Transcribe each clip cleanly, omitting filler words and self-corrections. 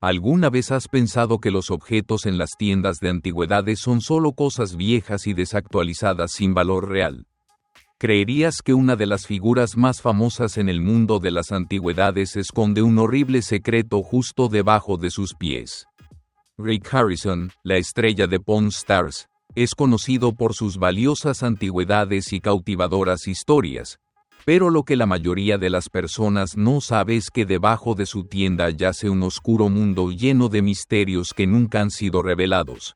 ¿Alguna vez has pensado que los objetos en las tiendas de antigüedades son solo cosas viejas y desactualizadas sin valor real? ¿Creerías que una de las figuras más famosas en el mundo de las antigüedades esconde un horrible secreto justo debajo de sus pies? Rick Harrison, la estrella de Pawn Stars, es conocido por sus valiosas antigüedades y cautivadoras historias, pero lo que la mayoría de las personas no sabe es que debajo de su tienda yace un oscuro mundo lleno de misterios que nunca han sido revelados.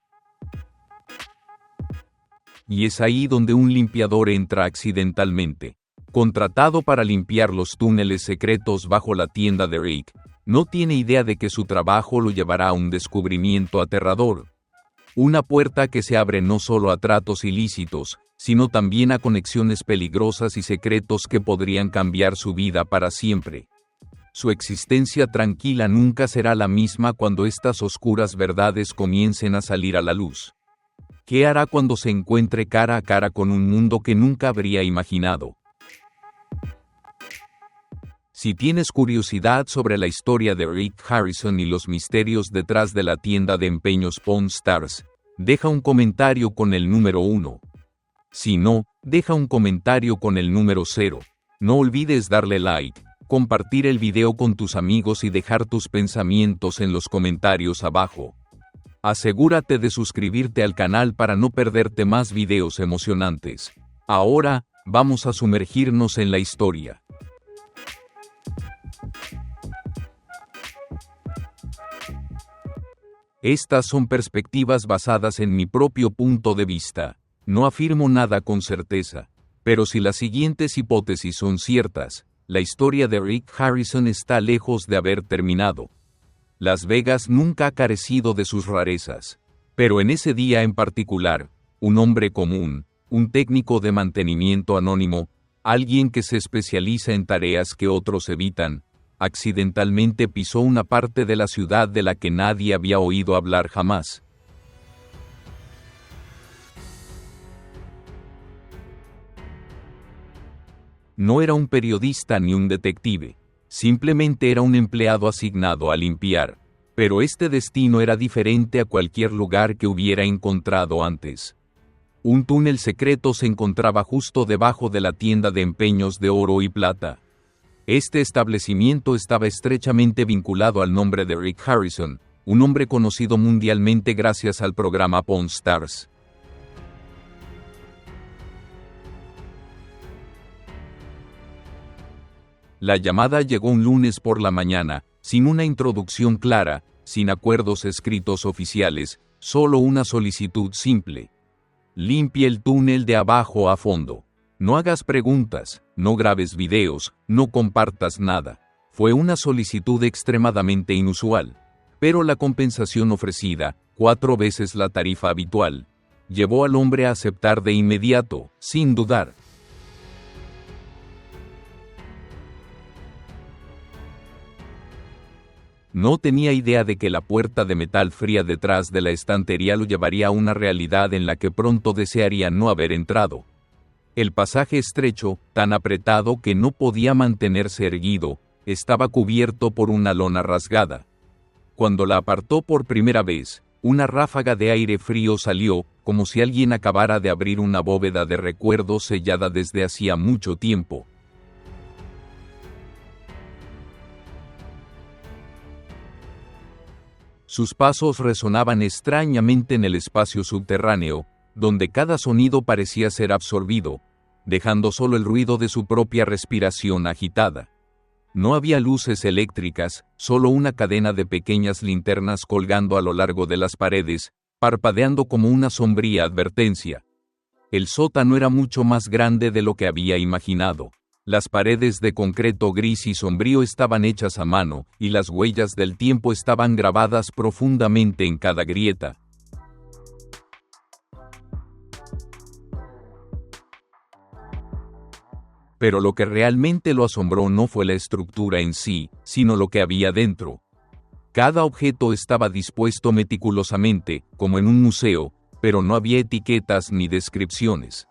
Y es ahí donde un limpiador entra accidentalmente. Contratado para limpiar los túneles secretos bajo la tienda de Rick, no tiene idea de que su trabajo lo llevará a un descubrimiento aterrador. Una puerta que se abre no solo a tratos ilícitos, sino también a conexiones peligrosas y secretos que podrían cambiar su vida para siempre. Su existencia tranquila nunca será la misma cuando estas oscuras verdades comiencen a salir a la luz. ¿Qué hará cuando se encuentre cara a cara con un mundo que nunca habría imaginado? Si tienes curiosidad sobre la historia de Rick Harrison y los misterios detrás de la tienda de empeños Pawn Stars, deja un comentario con el número 1. Si no, deja un comentario con el número 0. No olvides darle like, compartir el video con tus amigos y dejar tus pensamientos en los comentarios abajo. Asegúrate de suscribirte al canal para no perderte más videos emocionantes. Ahora, vamos a sumergirnos en la historia. Estas son perspectivas basadas en mi propio punto de vista. No afirmo nada con certeza, pero si las siguientes hipótesis son ciertas, la historia de Rick Harrison está lejos de haber terminado. Las Vegas nunca ha carecido de sus rarezas, pero en ese día en particular, un hombre común, un técnico de mantenimiento anónimo, alguien que se especializa en tareas que otros evitan, accidentalmente pisó una parte de la ciudad de la que nadie había oído hablar jamás. No era un periodista ni un detective, simplemente era un empleado asignado a limpiar, pero este destino era diferente a cualquier lugar que hubiera encontrado antes. Un túnel secreto se encontraba justo debajo de la tienda de empeños de oro y plata. Este establecimiento estaba estrechamente vinculado al nombre de Rick Harrison, un hombre conocido mundialmente gracias al programa Pawn Stars. La llamada llegó un lunes por la mañana, sin una introducción clara, sin acuerdos escritos oficiales, solo una solicitud simple. Limpie el túnel de abajo a fondo. No hagas preguntas, no grabes videos, no compartas nada. Fue una solicitud extremadamente inusual, pero la compensación ofrecida, 4 veces la tarifa habitual, llevó al hombre a aceptar de inmediato, sin dudar. No tenía idea de que la puerta de metal fría detrás de la estantería lo llevaría a una realidad en la que pronto desearía no haber entrado. El pasaje estrecho, tan apretado que no podía mantenerse erguido, estaba cubierto por una lona rasgada. Cuando la apartó por primera vez, una ráfaga de aire frío salió, como si alguien acabara de abrir una bóveda de recuerdos sellada desde hacía mucho tiempo. Sus pasos resonaban extrañamente en el espacio subterráneo, donde cada sonido parecía ser absorbido, dejando solo el ruido de su propia respiración agitada. No había luces eléctricas, solo una cadena de pequeñas linternas colgando a lo largo de las paredes, parpadeando como una sombría advertencia. El sótano era mucho más grande de lo que había imaginado. Las paredes de concreto gris y sombrío estaban hechas a mano, y las huellas del tiempo estaban grabadas profundamente en cada grieta. Pero lo que realmente lo asombró no fue la estructura en sí, sino lo que había dentro. Cada objeto estaba dispuesto meticulosamente, como en un museo, pero no había etiquetas ni descripciones.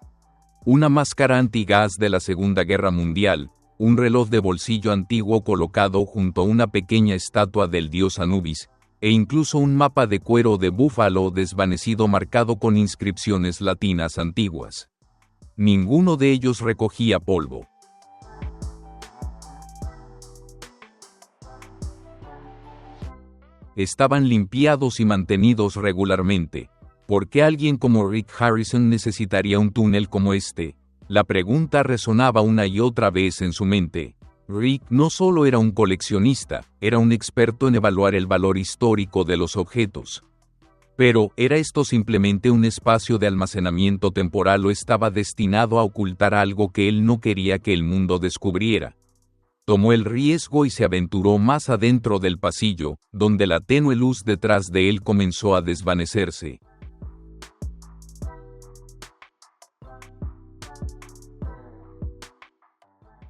Una máscara antigás de la Segunda Guerra Mundial, un reloj de bolsillo antiguo colocado junto a una pequeña estatua del dios Anubis, e incluso un mapa de cuero de búfalo desvanecido marcado con inscripciones latinas antiguas. Ninguno de ellos recogía polvo. Estaban limpiados y mantenidos regularmente. ¿Por qué alguien como Rick Harrison necesitaría un túnel como este? La pregunta resonaba una y otra vez en su mente. Rick no solo era un coleccionista, era un experto en evaluar el valor histórico de los objetos. Pero, ¿era esto simplemente un espacio de almacenamiento temporal o estaba destinado a ocultar algo que él no quería que el mundo descubriera? Tomó el riesgo y se aventuró más adentro del pasillo, donde la tenue luz detrás de él comenzó a desvanecerse.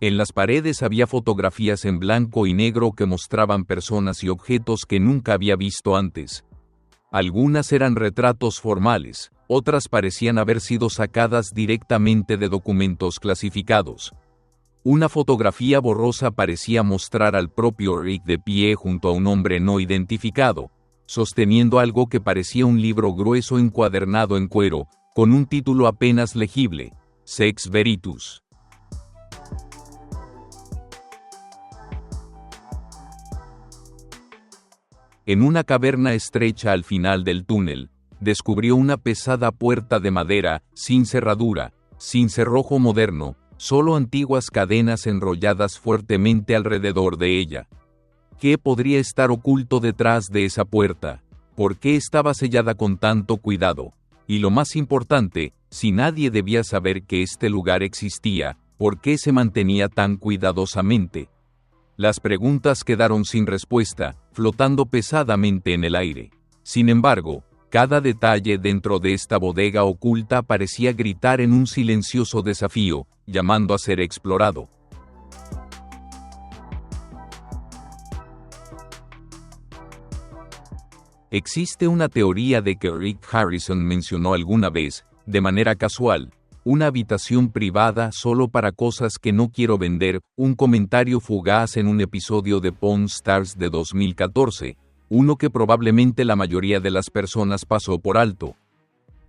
En las paredes había fotografías en blanco y negro que mostraban personas y objetos que nunca había visto antes. Algunas eran retratos formales, otras parecían haber sido sacadas directamente de documentos clasificados. Una fotografía borrosa parecía mostrar al propio Rick de pie junto a un hombre no identificado, sosteniendo algo que parecía un libro grueso encuadernado en cuero, con un título apenas legible, Sex Veritus. En una caverna estrecha al final del túnel, descubrió una pesada puerta de madera, sin cerradura, sin cerrojo moderno, solo antiguas cadenas enrolladas fuertemente alrededor de ella. ¿Qué podría estar oculto detrás de esa puerta? ¿Por qué estaba sellada con tanto cuidado? Y lo más importante, si nadie debía saber que este lugar existía, ¿por qué se mantenía tan cuidadosamente? Las preguntas quedaron sin respuesta, flotando pesadamente en el aire. Sin embargo, cada detalle dentro de esta bodega oculta parecía gritar en un silencioso desafío, llamando a ser explorado. Existe una teoría de que Rick Harrison mencionó alguna vez, de manera casual, una habitación privada solo para cosas que no quiero vender, un comentario fugaz en un episodio de Pawn Stars de 2014, uno que probablemente la mayoría de las personas pasó por alto.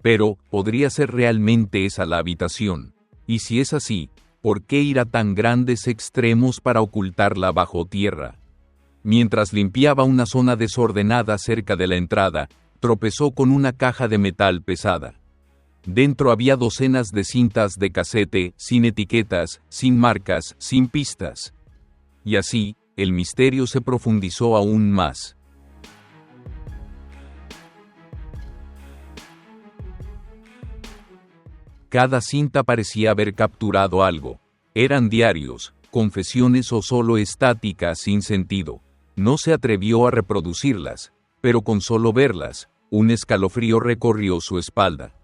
Pero, ¿podría ser realmente esa la habitación? Y si es así, ¿por qué ir a tan grandes extremos para ocultarla bajo tierra? Mientras limpiaba una zona desordenada cerca de la entrada, tropezó con una caja de metal pesada. Dentro había docenas de cintas de casete, sin etiquetas, sin marcas, sin pistas. Y así, el misterio se profundizó aún más. Cada cinta parecía haber capturado algo. Eran diarios, confesiones o solo estáticas sin sentido. No se atrevió a reproducirlas, pero con solo verlas, un escalofrío recorrió su espalda.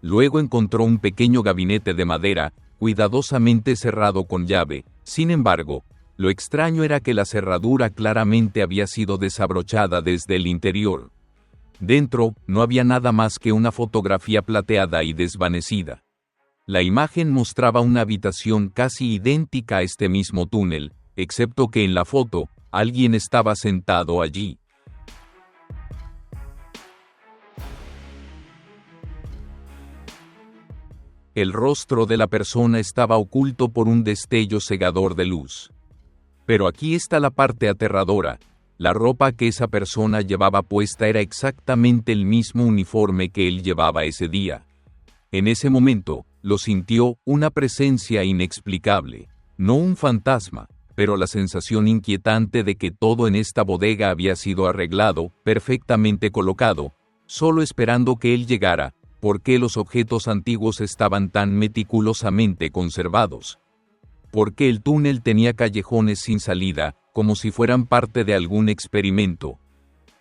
Luego encontró un pequeño gabinete de madera, cuidadosamente cerrado con llave. Sin embargo, lo extraño era que la cerradura claramente había sido desabrochada desde el interior. Dentro, no había nada más que una fotografía plateada y desvanecida. La imagen mostraba una habitación casi idéntica a este mismo túnel, excepto que en la foto, alguien estaba sentado allí. El rostro de la persona estaba oculto por un destello cegador de luz. Pero aquí está la parte aterradora. La ropa que esa persona llevaba puesta era exactamente el mismo uniforme que él llevaba ese día. En ese momento, lo sintió, una presencia inexplicable. No un fantasma, pero la sensación inquietante de que todo en esta bodega había sido arreglado, perfectamente colocado, solo esperando que él llegara. ¿Por qué los objetos antiguos estaban tan meticulosamente conservados? ¿Por qué el túnel tenía callejones sin salida, como si fueran parte de algún experimento?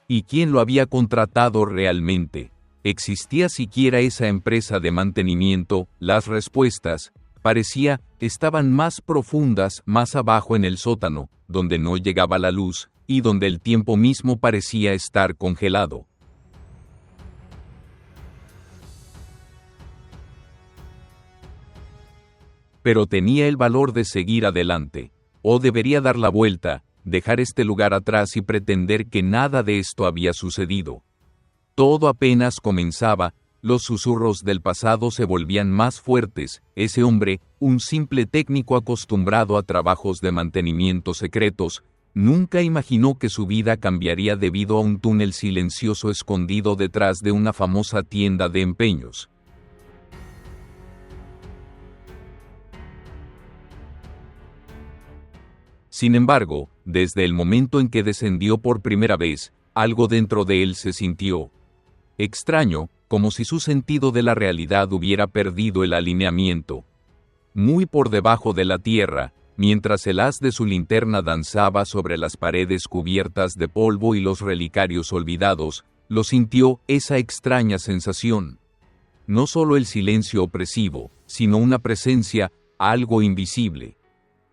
¿Y quién lo había contratado realmente? ¿Existía siquiera esa empresa de mantenimiento? Las respuestas, parecía, estaban más profundas, más abajo en el sótano, donde no llegaba la luz, y donde el tiempo mismo parecía estar congelado. Pero tenía el valor de seguir adelante, o debería dar la vuelta, dejar este lugar atrás y pretender que nada de esto había sucedido. Todo apenas comenzaba, los susurros del pasado se volvían más fuertes. Ese hombre, un simple técnico acostumbrado a trabajos de mantenimiento secretos, nunca imaginó que su vida cambiaría debido a un túnel silencioso escondido detrás de una famosa tienda de empeños. Sin embargo, desde el momento en que descendió por primera vez, algo dentro de él se sintió extraño, como si su sentido de la realidad hubiera perdido el alineamiento. Muy por debajo de la tierra, mientras el haz de su linterna danzaba sobre las paredes cubiertas de polvo y los relicarios olvidados, lo sintió esa extraña sensación. No solo el silencio opresivo, sino una presencia, algo invisible.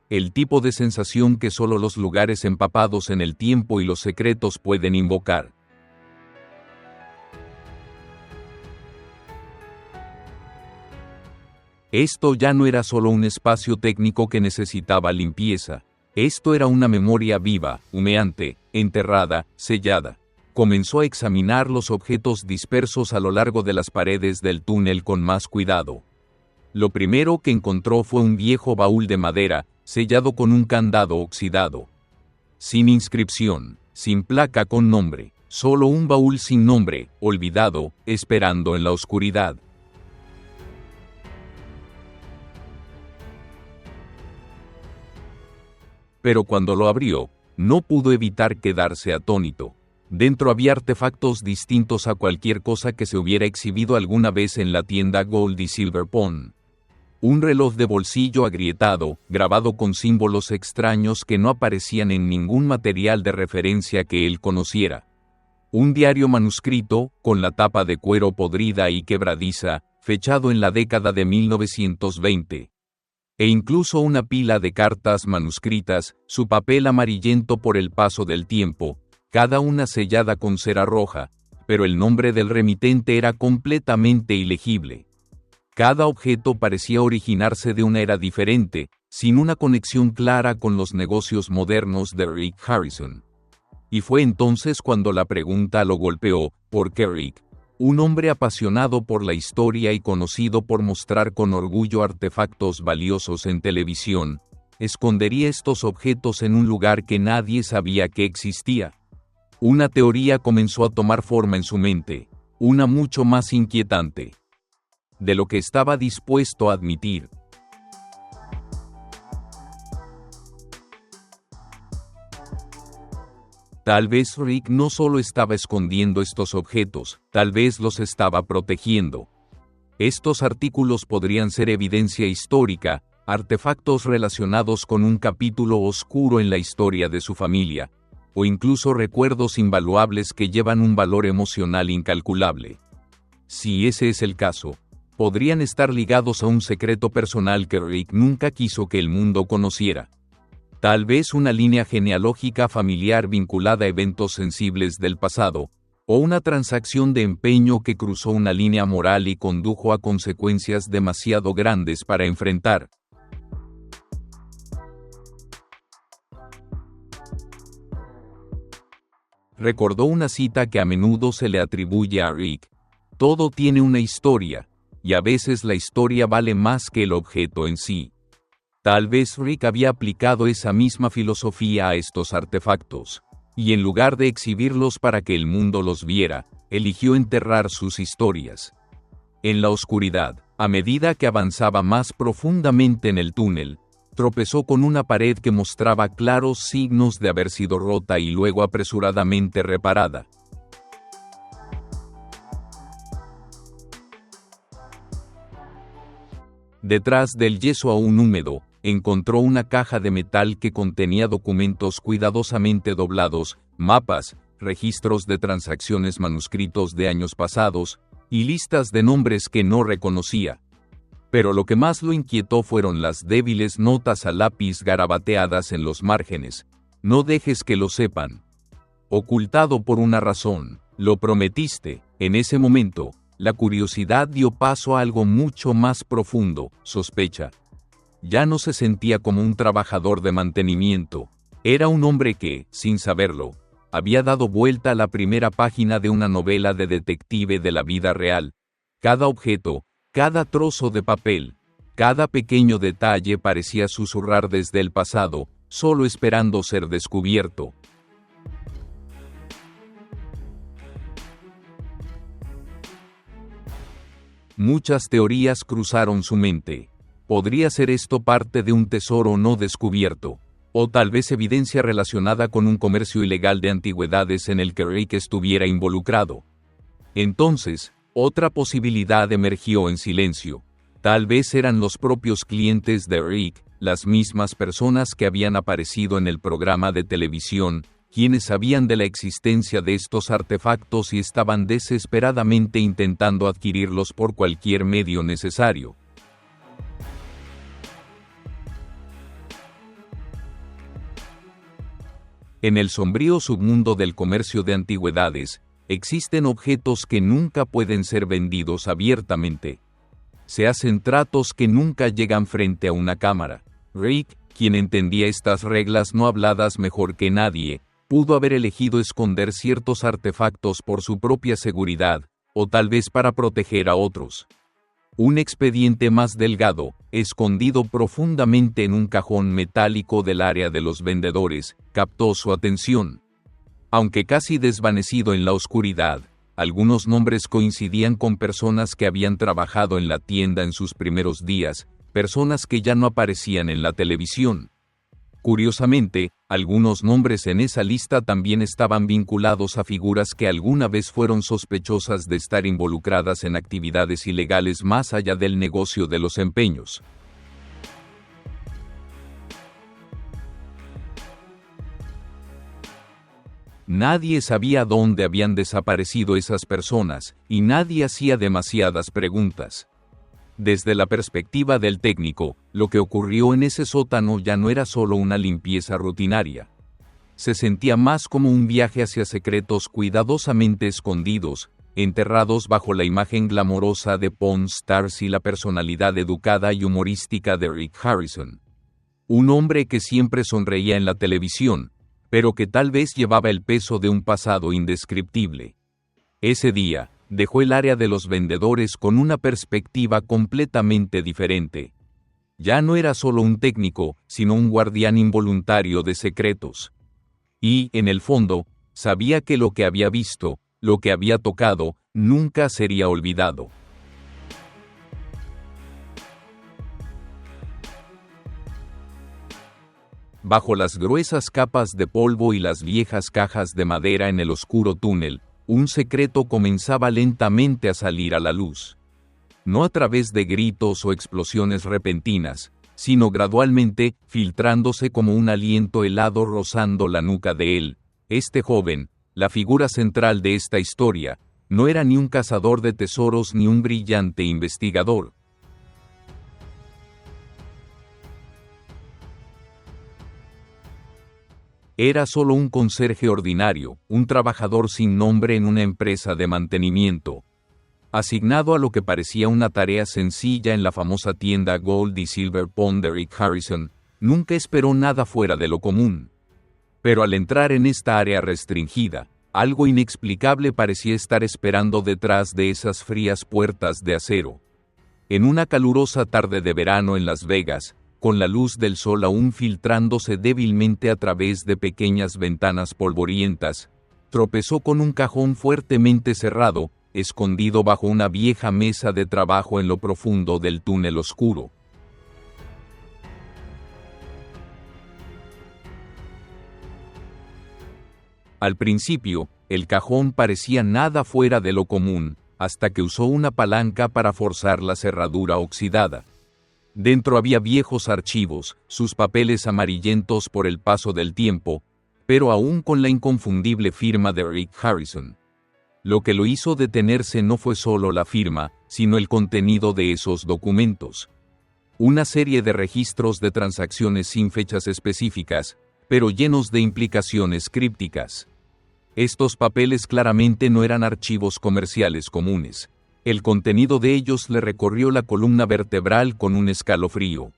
El tipo de sensación que solo los lugares empapados en el tiempo y los secretos pueden invocar. Esto ya no era solo un espacio técnico que necesitaba limpieza. Esto era una memoria viva, humeante, enterrada, sellada. Comenzó a examinar los objetos dispersos a lo largo de las paredes del túnel con más cuidado. Lo primero que encontró fue un viejo baúl de madera, sellado con un candado oxidado. Sin inscripción, sin placa con nombre, solo un baúl sin nombre, olvidado, esperando en la oscuridad. Pero cuando lo abrió, no pudo evitar quedarse atónito. Dentro había artefactos distintos a cualquier cosa que se hubiera exhibido alguna vez en la tienda Gold y Silver Pawn. Un reloj de bolsillo agrietado, grabado con símbolos extraños que no aparecían en ningún material de referencia que él conociera. Un diario manuscrito, con la tapa de cuero podrida y quebradiza, fechado en la década de 1920. E incluso una pila de cartas manuscritas, su papel amarillento por el paso del tiempo, cada una sellada con cera roja, pero el nombre del remitente era completamente ilegible. Cada objeto parecía originarse de una era diferente, sin una conexión clara con los negocios modernos de Rick Harrison. Y fue entonces cuando la pregunta lo golpeó, ¿por qué Rick, un hombre apasionado por la historia y conocido por mostrar con orgullo artefactos valiosos en televisión, escondería estos objetos en un lugar que nadie sabía que existía? Una teoría comenzó a tomar forma en su mente, una mucho más inquietante de lo que estaba dispuesto a admitir. Tal vez Rick no solo estaba escondiendo estos objetos, tal vez los estaba protegiendo. Estos artículos podrían ser evidencia histórica, artefactos relacionados con un capítulo oscuro en la historia de su familia, o incluso recuerdos invaluables que llevan un valor emocional incalculable. Si ese es el caso, podrían estar ligados a un secreto personal que Rick nunca quiso que el mundo conociera. Tal vez una línea genealógica familiar vinculada a eventos sensibles del pasado, o una transacción de empeño que cruzó una línea moral y condujo a consecuencias demasiado grandes para enfrentar. Recordó una cita que a menudo se le atribuye a Rick: todo tiene una historia, y a veces la historia vale más que el objeto en sí. Tal vez Rick había aplicado esa misma filosofía a estos artefactos, y en lugar de exhibirlos para que el mundo los viera, eligió enterrar sus historias. En la oscuridad, a medida que avanzaba más profundamente en el túnel, tropezó con una pared que mostraba claros signos de haber sido rota y luego apresuradamente reparada. Detrás del yeso aún húmedo, encontró una caja de metal que contenía documentos cuidadosamente doblados, mapas, registros de transacciones manuscritos de años pasados, y listas de nombres que no reconocía. Pero lo que más lo inquietó fueron las débiles notas a lápiz garabateadas en los márgenes. No dejes que lo sepan. Ocultado por una razón, lo prometiste. En ese momento, la curiosidad dio paso a algo mucho más profundo, sospecha. Ya no se sentía como un trabajador de mantenimiento, Era un hombre que, sin saberlo, había dado vuelta a la primera página de una novela de detective de la vida real. Cada objeto, cada trozo de papel, cada pequeño detalle parecía susurrar desde el pasado, solo esperando ser descubierto. Muchas teorías cruzaron su mente. ¿Podría ser esto parte de un tesoro no descubierto? O tal vez evidencia relacionada con un comercio ilegal de antigüedades en el que Rick estuviera involucrado. Entonces, otra posibilidad emergió en silencio. Tal vez eran los propios clientes de Rick, las mismas personas que habían aparecido en el programa de televisión, quienes sabían de la existencia de estos artefactos y estaban desesperadamente intentando adquirirlos por cualquier medio necesario. En el sombrío submundo del comercio de antigüedades, existen objetos que nunca pueden ser vendidos abiertamente. Se hacen tratos que nunca llegan frente a una cámara. Rick, quien entendía estas reglas no habladas mejor que nadie, pudo haber elegido esconder ciertos artefactos por su propia seguridad, o tal vez para proteger a otros. Un expediente más delgado, escondido profundamente en un cajón metálico del área de los vendedores, captó su atención. Aunque casi desvanecido en la oscuridad, algunos nombres coincidían con personas que habían trabajado en la tienda en sus primeros días, personas que ya no aparecían en la televisión. Curiosamente, algunos nombres en esa lista también estaban vinculados a figuras que alguna vez fueron sospechosas de estar involucradas en actividades ilegales más allá del negocio de los empeños. Nadie sabía dónde habían desaparecido esas personas, y nadie hacía demasiadas preguntas. Desde la perspectiva del técnico, lo que ocurrió en ese sótano ya no era solo una limpieza rutinaria. Se sentía más como un viaje hacia secretos cuidadosamente escondidos, enterrados bajo la imagen glamorosa de Pawn Stars y la personalidad educada y humorística de Rick Harrison. Un hombre que siempre sonreía en la televisión, pero que tal vez llevaba el peso de un pasado indescriptible. Ese día, dejó el área de los vendedores con una perspectiva completamente diferente. Ya no era solo un técnico, sino un guardián involuntario de secretos. Y, en el fondo, sabía que lo que había visto, lo que había tocado, nunca sería olvidado. Bajo las gruesas capas de polvo y las viejas cajas de madera en el oscuro túnel, un secreto comenzaba lentamente a salir a la luz. No a través de gritos o explosiones repentinas, sino gradualmente, filtrándose como un aliento helado rozando la nuca de él. Este joven, la figura central de esta historia, no era ni un cazador de tesoros ni un brillante investigador. Era solo un conserje ordinario, un trabajador sin nombre en una empresa de mantenimiento. Asignado a lo que parecía una tarea sencilla en la famosa tienda Gold y Silver Pawn de Rick Harrison, nunca esperó nada fuera de lo común. Pero al entrar en esta área restringida, algo inexplicable parecía estar esperando detrás de esas frías puertas de acero. En una calurosa tarde de verano en Las Vegas, con la luz del sol aún filtrándose débilmente a través de pequeñas ventanas polvorientas, tropezó con un cajón fuertemente cerrado, escondido bajo una vieja mesa de trabajo en lo profundo del túnel oscuro. Al principio, el cajón parecía nada fuera de lo común, hasta que usó una palanca para forzar la cerradura oxidada. Dentro había viejos archivos, sus papeles amarillentos por el paso del tiempo, pero aún con la inconfundible firma de Rick Harrison. Lo que lo hizo detenerse no fue solo la firma, sino el contenido de esos documentos. Una serie de registros de transacciones sin fechas específicas, pero llenos de implicaciones crípticas. Estos papeles claramente no eran archivos comerciales comunes. El contenido de ellos le recorrió la columna vertebral con un escalofrío.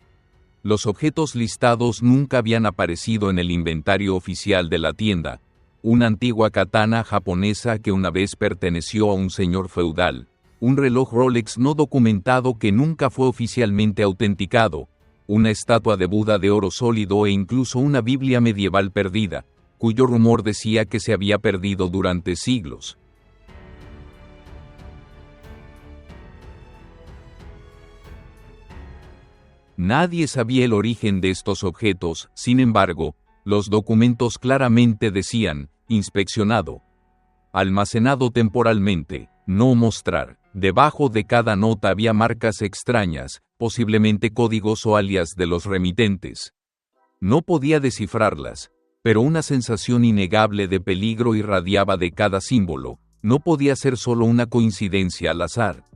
Los objetos listados nunca habían aparecido en el inventario oficial de la tienda. Una antigua katana japonesa que una vez perteneció a un señor feudal, un reloj Rolex no documentado que nunca fue oficialmente autenticado, una estatua de Buda de oro sólido e incluso una Biblia medieval perdida, cuyo rumor decía que se había perdido durante siglos. Nadie sabía el origen de estos objetos, sin embargo, los documentos claramente decían, inspeccionado. Almacenado temporalmente, no mostrar. Debajo de cada nota había marcas extrañas, posiblemente códigos o alias de los remitentes. No podía descifrarlas, pero una sensación innegable de peligro irradiaba de cada símbolo. No podía ser solo una coincidencia al azar.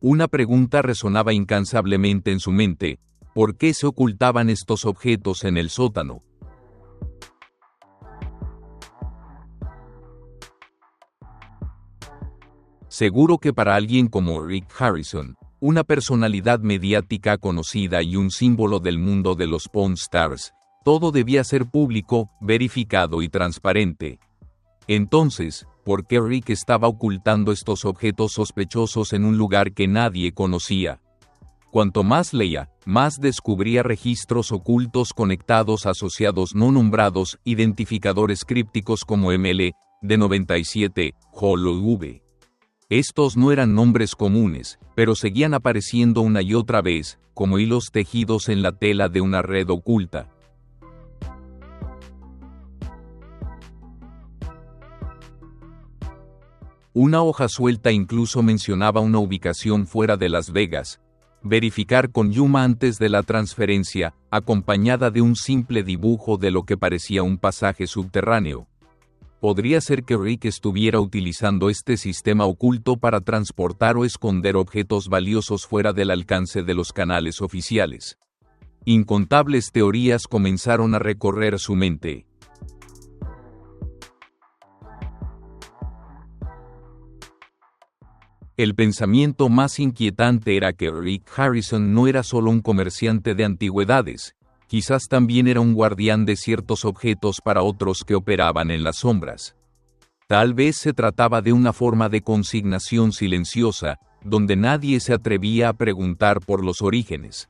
Una pregunta resonaba incansablemente en su mente: ¿por qué se ocultaban estos objetos en el sótano? Seguro que para alguien como Rick Harrison, una personalidad mediática conocida y un símbolo del mundo de los Pawn Stars, todo debía ser público, verificado y transparente. Entonces, ¿por qué Rick estaba ocultando estos objetos sospechosos en un lugar que nadie conocía? Cuanto más leía, más descubría registros ocultos conectados asociados no nombrados, identificadores crípticos como ML, D97, JLV. Estos no eran nombres comunes, pero seguían apareciendo una y otra vez, como hilos tejidos en la tela de una red oculta. Una hoja suelta incluso mencionaba una ubicación fuera de Las Vegas. Verificar con Yuma antes de la transferencia, acompañada de un simple dibujo de lo que parecía un pasaje subterráneo. Podría ser que Rick estuviera utilizando este sistema oculto para transportar o esconder objetos valiosos fuera del alcance de los canales oficiales. Incontables teorías comenzaron a recorrer su mente. El pensamiento más inquietante era que Rick Harrison no era solo un comerciante de antigüedades, quizás también era un guardián de ciertos objetos para otros que operaban en las sombras. Tal vez se trataba de una forma de consignación silenciosa, donde nadie se atrevía a preguntar por los orígenes.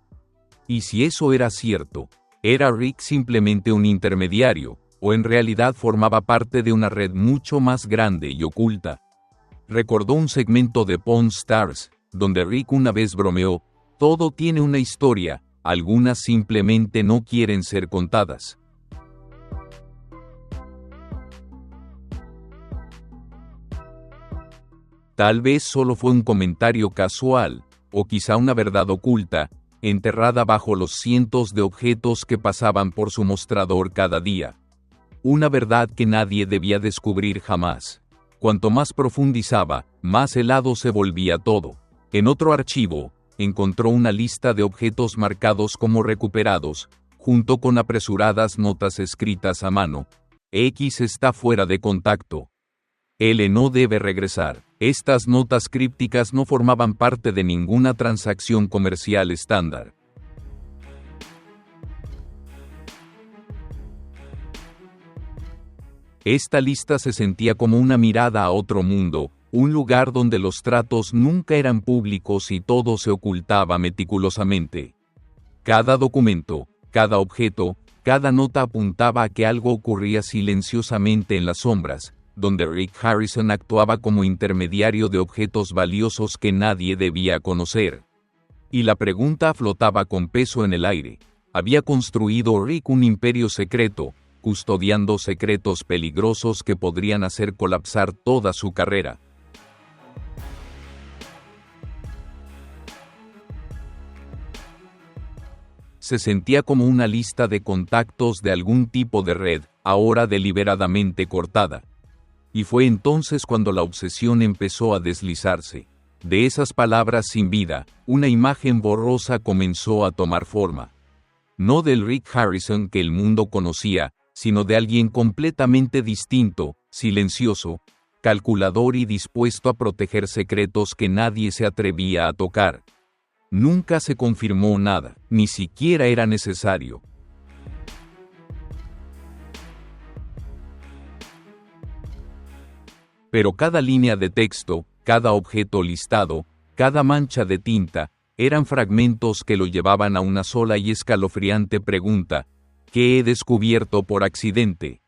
Y si eso era cierto, ¿era Rick simplemente un intermediario, o en realidad formaba parte de una red mucho más grande y oculta? Recordó un segmento de Pawn Stars, donde Rick una vez bromeó: todo tiene una historia, algunas simplemente no quieren ser contadas. Tal vez solo fue un comentario casual, o quizá una verdad oculta, enterrada bajo los cientos de objetos que pasaban por su mostrador cada día. Una verdad que nadie debía descubrir jamás. Cuanto más profundizaba, más helado se volvía todo. En otro archivo, encontró una lista de objetos marcados como recuperados, junto con apresuradas notas escritas a mano. X está fuera de contacto. L no debe regresar. Estas notas crípticas no formaban parte de ninguna transacción comercial estándar. Esta lista se sentía como una mirada a otro mundo, un lugar donde los tratos nunca eran públicos y todo se ocultaba meticulosamente. Cada documento, cada objeto, cada nota apuntaba a que algo ocurría silenciosamente en las sombras, donde Rick Harrison actuaba como intermediario de objetos valiosos que nadie debía conocer. Y la pregunta flotaba con peso en el aire: ¿había construido Rick un imperio secreto, custodiando secretos peligrosos que podrían hacer colapsar toda su carrera? Se sentía como una lista de contactos de algún tipo de red, ahora deliberadamente cortada. Y fue entonces cuando la obsesión empezó a deslizarse. De esas palabras sin vida, una imagen borrosa comenzó a tomar forma. No del Rick Harrison que el mundo conocía, sino de alguien completamente distinto, silencioso, calculador y dispuesto a proteger secretos que nadie se atrevía a tocar. Nunca se confirmó nada, ni siquiera era necesario. Pero cada línea de texto, cada objeto listado, cada mancha de tinta, eran fragmentos que lo llevaban a una sola y escalofriante pregunta: ¿qué he descubierto por accidente?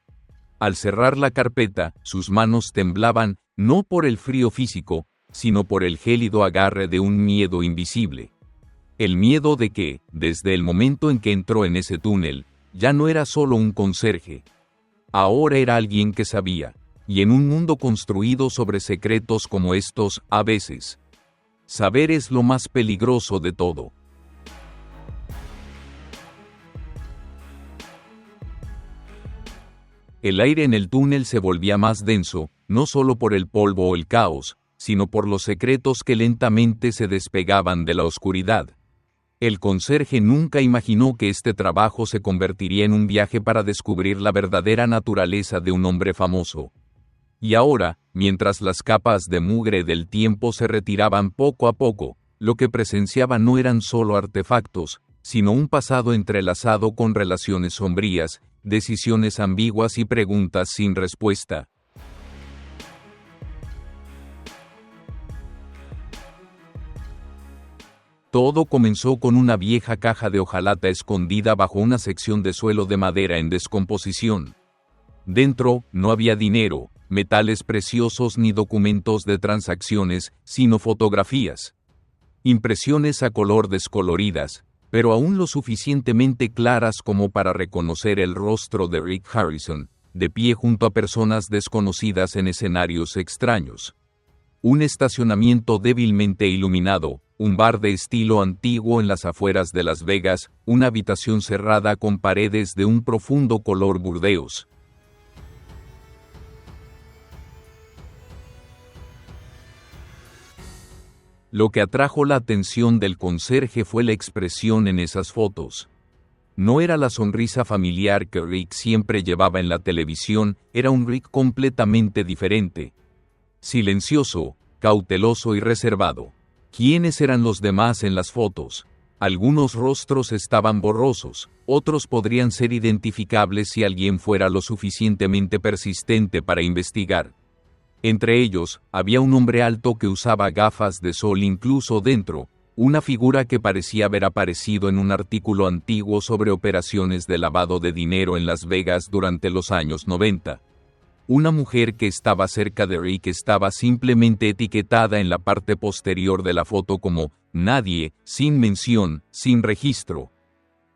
Al cerrar la carpeta, sus manos temblaban, no por el frío físico, sino por el gélido agarre de un miedo invisible. El miedo de que, desde el momento en que entró en ese túnel, ya no era solo un conserje. Ahora era alguien que sabía, y en un mundo construido sobre secretos como estos, a veces, saber es lo más peligroso de todo. El aire en el túnel se volvía más denso, no solo por el polvo o el caos, sino por los secretos que lentamente se despegaban de la oscuridad. El conserje nunca imaginó que este trabajo se convertiría en un viaje para descubrir la verdadera naturaleza de un hombre famoso. Y ahora, mientras las capas de mugre del tiempo se retiraban poco a poco, lo que presenciaba no eran solo artefactos, sino un pasado entrelazado con relaciones sombrías, decisiones ambiguas y preguntas sin respuesta. Todo comenzó con una vieja caja de hojalata escondida bajo una sección de suelo de madera en descomposición. Dentro, no había dinero, metales preciosos ni documentos de transacciones, sino fotografías. Impresiones a color descoloridas, pero aún lo suficientemente claras como para reconocer el rostro de Rick Harrison, de pie junto a personas desconocidas en escenarios extraños. Un estacionamiento débilmente iluminado, un bar de estilo antiguo en las afueras de Las Vegas, una habitación cerrada con paredes de un profundo color burdeos. Lo que atrajo la atención del conserje fue la expresión en esas fotos. No era la sonrisa familiar que Rick siempre llevaba en la televisión, era un Rick completamente diferente. Silencioso, cauteloso y reservado. ¿Quiénes eran los demás en las fotos? Algunos rostros estaban borrosos, otros podrían ser identificables si alguien fuera lo suficientemente persistente para investigar. Entre ellos, había un hombre alto que usaba gafas de sol incluso dentro, una figura que parecía haber aparecido en un artículo antiguo sobre operaciones de lavado de dinero en Las Vegas durante los años 90. Una mujer que estaba cerca de Rick estaba simplemente etiquetada en la parte posterior de la foto como nadie, sin mención, sin registro.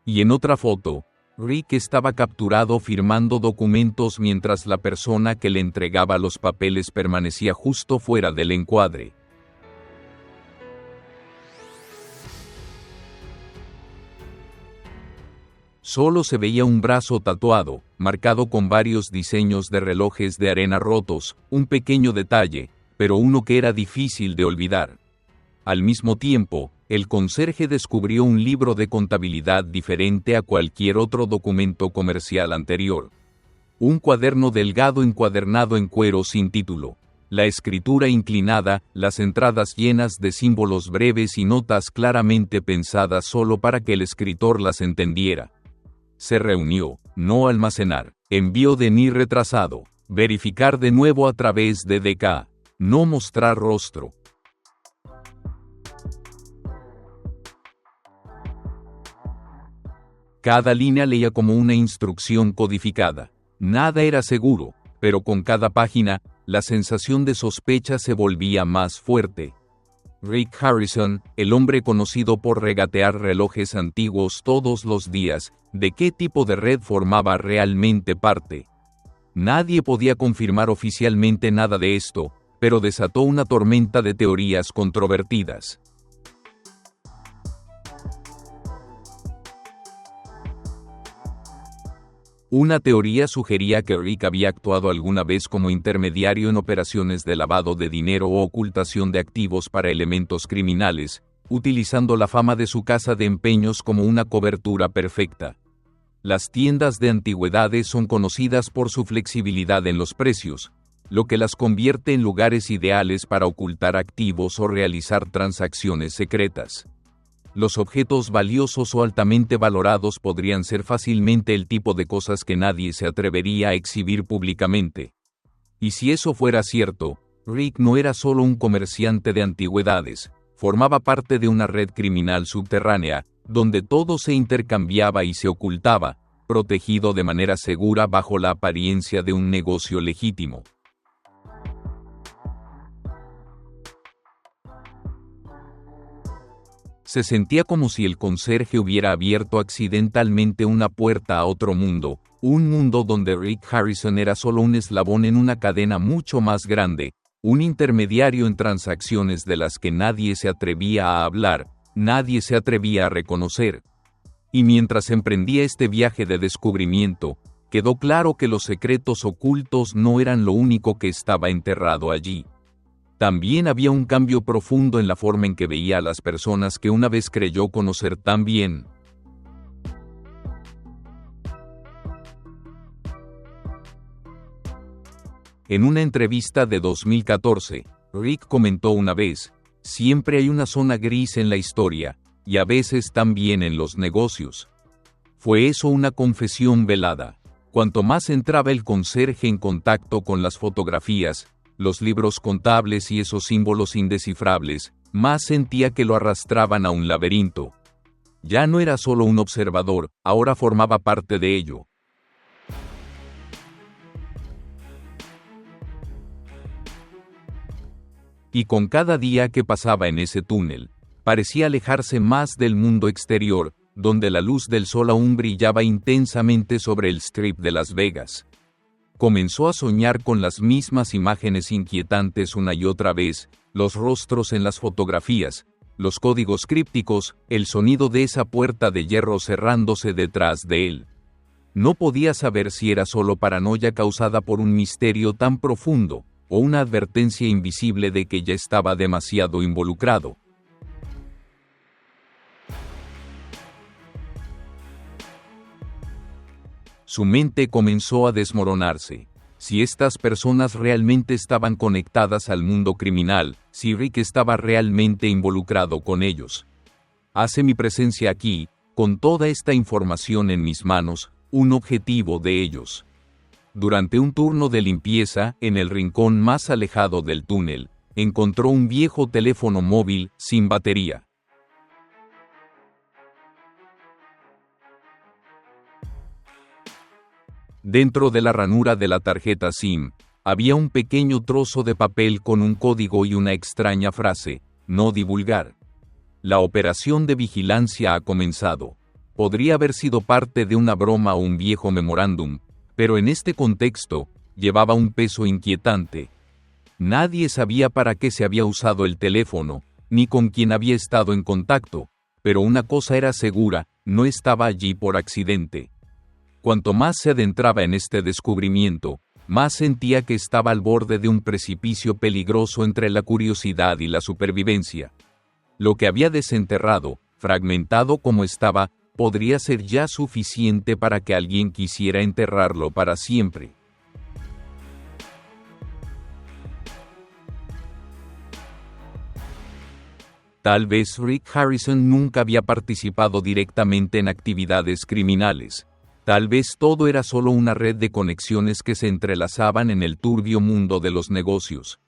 Y en otra foto, Rick estaba capturado firmando documentos mientras la persona que le entregaba los papeles permanecía justo fuera del encuadre. Solo se veía un brazo tatuado, marcado con varios diseños de relojes de arena rotos, un pequeño detalle, pero uno que era difícil de olvidar. Al mismo tiempo, el conserje descubrió un libro de contabilidad diferente a cualquier otro documento comercial anterior. Un cuaderno delgado encuadernado en cuero sin título. La escritura inclinada, las entradas llenas de símbolos breves y notas claramente pensadas solo para que el escritor las entendiera. Se reunió, no almacenar, envío de ni retrasado, verificar de nuevo a través de DK, no mostrar rostro. Cada línea leía como una instrucción codificada. Nada era seguro, pero con cada página, la sensación de sospecha se volvía más fuerte. Rick Harrison, el hombre conocido por regatear relojes antiguos todos los días, ¿de qué tipo de red formaba realmente parte? Nadie podía confirmar oficialmente nada de esto, pero desató una tormenta de teorías controvertidas. Una teoría sugería que Rick había actuado alguna vez como intermediario en operaciones de lavado de dinero o ocultación de activos para elementos criminales, utilizando la fama de su casa de empeños como una cobertura perfecta. Las tiendas de antigüedades son conocidas por su flexibilidad en los precios, lo que las convierte en lugares ideales para ocultar activos o realizar transacciones secretas. Los objetos valiosos o altamente valorados podrían ser fácilmente el tipo de cosas que nadie se atrevería a exhibir públicamente. Y si eso fuera cierto, Rick no era solo un comerciante de antigüedades, formaba parte de una red criminal subterránea, donde todo se intercambiaba y se ocultaba, protegido de manera segura bajo la apariencia de un negocio legítimo. Se sentía como si el conserje hubiera abierto accidentalmente una puerta a otro mundo, un mundo donde Rick Harrison era solo un eslabón en una cadena mucho más grande, un intermediario en transacciones de las que nadie se atrevía a hablar, nadie se atrevía a reconocer. Y mientras emprendía este viaje de descubrimiento, quedó claro que los secretos ocultos no eran lo único que estaba enterrado allí. También había un cambio profundo en la forma en que veía a las personas que una vez creyó conocer tan bien. En una entrevista de 2014, Rick comentó una vez: "Siempre hay una zona gris en la historia, y a veces también en los negocios". Fue eso una confesión velada. Cuanto más entraba el conserje en contacto con las fotografías, los libros contables y esos símbolos indescifrables, más sentía que lo arrastraban a un laberinto. Ya no era solo un observador, ahora formaba parte de ello. Y con cada día que pasaba en ese túnel, parecía alejarse más del mundo exterior, donde la luz del sol aún brillaba intensamente sobre el Strip de Las Vegas. Comenzó a soñar con las mismas imágenes inquietantes una y otra vez, los rostros en las fotografías, los códigos crípticos, el sonido de esa puerta de hierro cerrándose detrás de él. No podía saber si era solo paranoia causada por un misterio tan profundo, o una advertencia invisible de que ya estaba demasiado involucrado. Su mente comenzó a desmoronarse. Si estas personas realmente estaban conectadas al mundo criminal, si Rick estaba realmente involucrado con ellos. ¿Hace mi presencia aquí, con toda esta información en mis manos, un objetivo de ellos? Durante un turno de limpieza, en el rincón más alejado del túnel, encontró un viejo teléfono móvil sin batería. Dentro de la ranura de la tarjeta SIM, había un pequeño trozo de papel con un código y una extraña frase: "No divulgar". La operación de vigilancia ha comenzado. Podría haber sido parte de una broma o un viejo memorándum, pero en este contexto, llevaba un peso inquietante. Nadie sabía para qué se había usado el teléfono, ni con quién había estado en contacto, pero una cosa era segura: no estaba allí por accidente. Cuanto más se adentraba en este descubrimiento, más sentía que estaba al borde de un precipicio peligroso entre la curiosidad y la supervivencia. Lo que había desenterrado, fragmentado como estaba, podría ser ya suficiente para que alguien quisiera enterrarlo para siempre. Tal vez Rick Harrison nunca había participado directamente en actividades criminales. Tal vez todo era solo una red de conexiones que se entrelazaban en el turbio mundo de los negocios.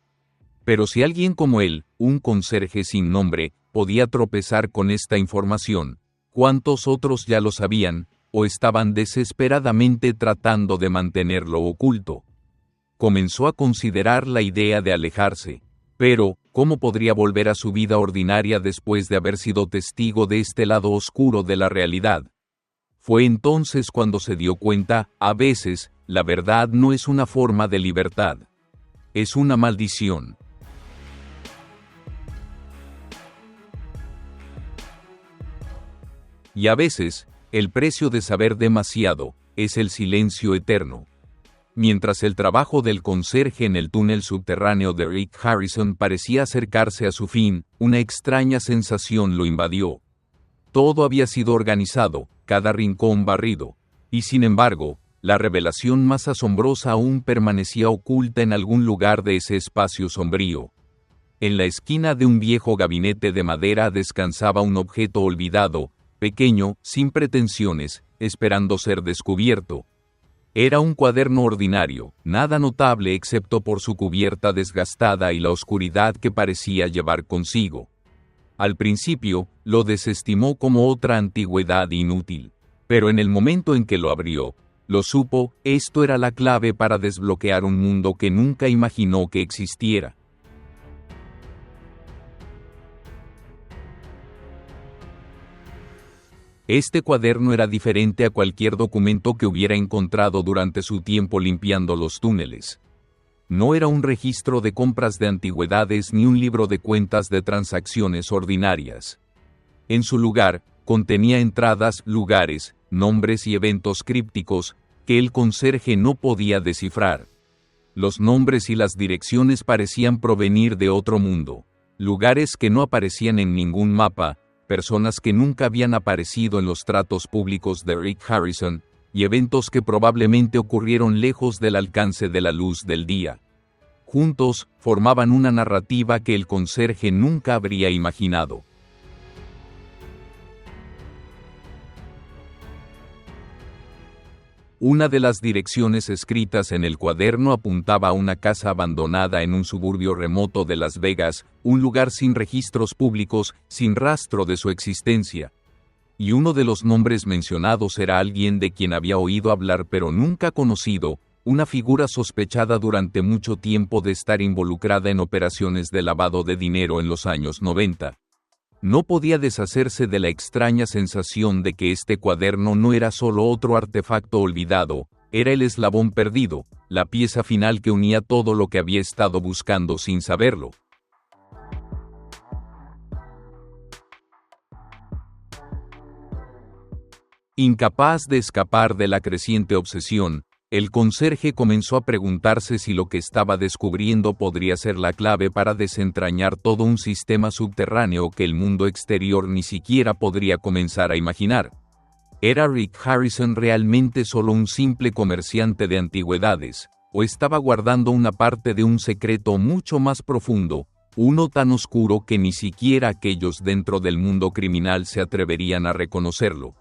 Pero si alguien como él, un conserje sin nombre, podía tropezar con esta información, ¿cuántos otros ya lo sabían, o estaban desesperadamente tratando de mantenerlo oculto? Comenzó a considerar la idea de alejarse, pero, ¿cómo podría volver a su vida ordinaria después de haber sido testigo de este lado oscuro de la realidad? Fue entonces cuando se dio cuenta: a veces, la verdad no es una forma de libertad. Es una maldición. Y a veces, el precio de saber demasiado, es el silencio eterno. Mientras el trabajo del conserje en el túnel subterráneo de Rick Harrison parecía acercarse a su fin, una extraña sensación lo invadió. Todo había sido organizado, cada rincón barrido, y sin embargo, la revelación más asombrosa aún permanecía oculta en algún lugar de ese espacio sombrío. En la esquina de un viejo gabinete de madera descansaba un objeto olvidado, pequeño, sin pretensiones, esperando ser descubierto. Era un cuaderno ordinario, nada notable excepto por su cubierta desgastada y la oscuridad que parecía llevar consigo. Al principio, lo desestimó como otra antigüedad inútil, pero en el momento en que lo abrió, lo supo, esto era la clave para desbloquear un mundo que nunca imaginó que existiera. Este cuaderno era diferente a cualquier documento que hubiera encontrado durante su tiempo limpiando los túneles. No era un registro de compras de antigüedades ni un libro de cuentas de transacciones ordinarias. En su lugar, contenía entradas, lugares, nombres y eventos crípticos que el conserje no podía descifrar. Los nombres y las direcciones parecían provenir de otro mundo, lugares que no aparecían en ningún mapa, personas que nunca habían aparecido en los tratos públicos de Rick Harrison, y eventos que probablemente ocurrieron lejos del alcance de la luz del día. Juntos, formaban una narrativa que el conserje nunca habría imaginado. Una de las direcciones escritas en el cuaderno apuntaba a una casa abandonada en un suburbio remoto de Las Vegas, un lugar sin registros públicos, sin rastro de su existencia. Y uno de los nombres mencionados era alguien de quien había oído hablar pero nunca conocido, una figura sospechada durante mucho tiempo de estar involucrada en operaciones de lavado de dinero en los años 90. No podía deshacerse de la extraña sensación de que este cuaderno no era solo otro artefacto olvidado, era el eslabón perdido, la pieza final que unía todo lo que había estado buscando sin saberlo. Incapaz de escapar de la creciente obsesión, el conserje comenzó a preguntarse si lo que estaba descubriendo podría ser la clave para desentrañar todo un sistema subterráneo que el mundo exterior ni siquiera podría comenzar a imaginar. ¿Era Rick Harrison realmente solo un simple comerciante de antigüedades, o estaba guardando una parte de un secreto mucho más profundo, uno tan oscuro que ni siquiera aquellos dentro del mundo criminal se atreverían a reconocerlo?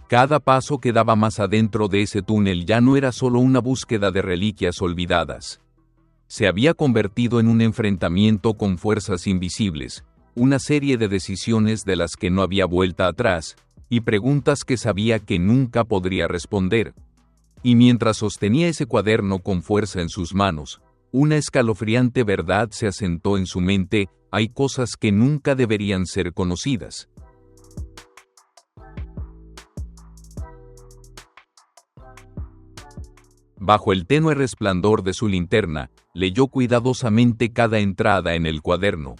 Cada paso que daba más adentro de ese túnel ya no era solo una búsqueda de reliquias olvidadas. Se había convertido en un enfrentamiento con fuerzas invisibles, una serie de decisiones de las que no había vuelta atrás, y preguntas que sabía que nunca podría responder. Y mientras sostenía ese cuaderno con fuerza en sus manos, una escalofriante verdad se asentó en su mente: hay cosas que nunca deberían ser conocidas. Bajo el tenue resplandor de su linterna, leyó cuidadosamente cada entrada en el cuaderno.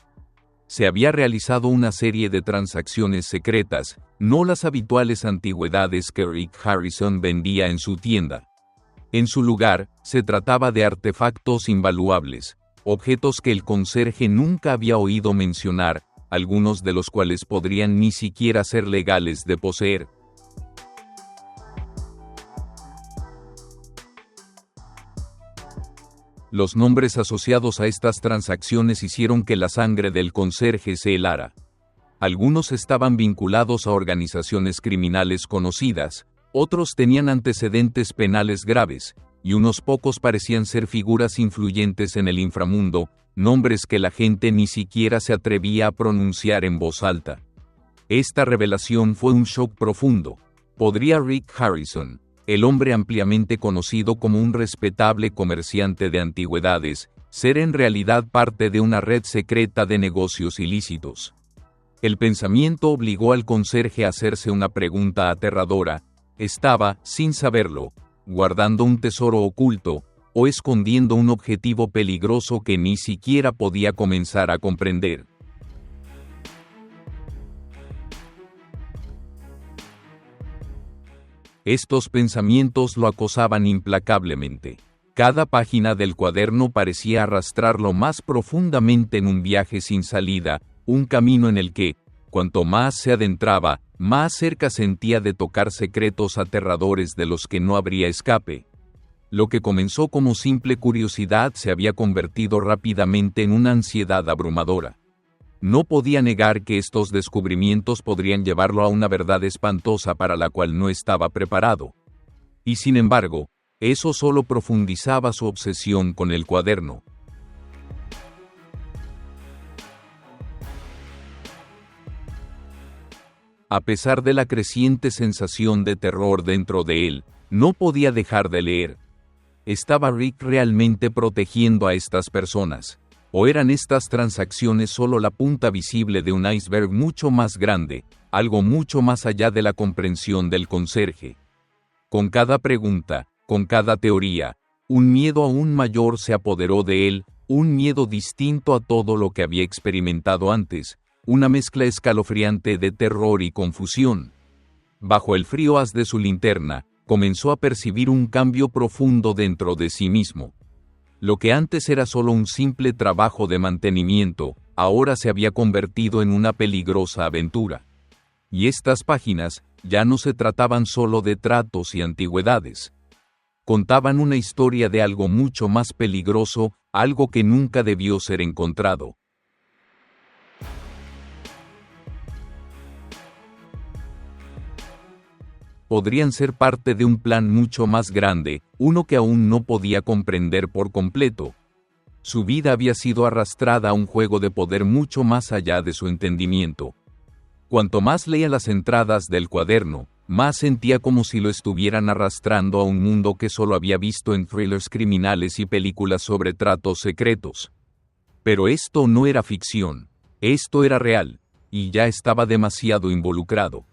Se había realizado una serie de transacciones secretas, no las habituales antigüedades que Rick Harrison vendía en su tienda. En su lugar, se trataba de artefactos invaluables, objetos que el conserje nunca había oído mencionar, algunos de los cuales podrían ni siquiera ser legales de poseer. Los nombres asociados a estas transacciones hicieron que la sangre del conserje se helara. Algunos estaban vinculados a organizaciones criminales conocidas, otros tenían antecedentes penales graves, y unos pocos parecían ser figuras influyentes en el inframundo, nombres que la gente ni siquiera se atrevía a pronunciar en voz alta. Esta revelación fue un shock profundo. ¿Podría Rick Harrison, el hombre ampliamente conocido como un respetable comerciante de antigüedades, ser en realidad parte de una red secreta de negocios ilícitos? El pensamiento obligó al conserje a hacerse una pregunta aterradora: ¿estaba, sin saberlo, guardando un tesoro oculto, o escondiendo un objetivo peligroso que ni siquiera podía comenzar a comprender? Estos pensamientos lo acosaban implacablemente. Cada página del cuaderno parecía arrastrarlo más profundamente en un viaje sin salida, un camino en el que, cuanto más se adentraba, más cerca sentía de tocar secretos aterradores de los que no habría escape. Lo que comenzó como simple curiosidad se había convertido rápidamente en una ansiedad abrumadora. No podía negar que estos descubrimientos podrían llevarlo a una verdad espantosa para la cual no estaba preparado. Y sin embargo, eso solo profundizaba su obsesión con el cuaderno. A pesar de la creciente sensación de terror dentro de él, no podía dejar de leer. ¿Estaba Rick realmente protegiendo a estas personas? ¿O eran estas transacciones solo la punta visible de un iceberg mucho más grande, algo mucho más allá de la comprensión del conserje? Con cada pregunta, con cada teoría, un miedo aún mayor se apoderó de él, un miedo distinto a todo lo que había experimentado antes, una mezcla escalofriante de terror y confusión. Bajo el frío haz de su linterna, comenzó a percibir un cambio profundo dentro de sí mismo. Lo que antes era solo un simple trabajo de mantenimiento, ahora se había convertido en una peligrosa aventura. Y estas páginas ya no se trataban solo de tratos y antigüedades. Contaban una historia de algo mucho más peligroso, algo que nunca debió ser encontrado. Podrían ser parte de un plan mucho más grande, uno que aún no podía comprender por completo. Su vida había sido arrastrada a un juego de poder mucho más allá de su entendimiento. Cuanto más leía las entradas del cuaderno, más sentía como si lo estuvieran arrastrando a un mundo que solo había visto en thrillers criminales y películas sobre tratos secretos. Pero esto no era ficción, esto era real, y ya estaba demasiado involucrado.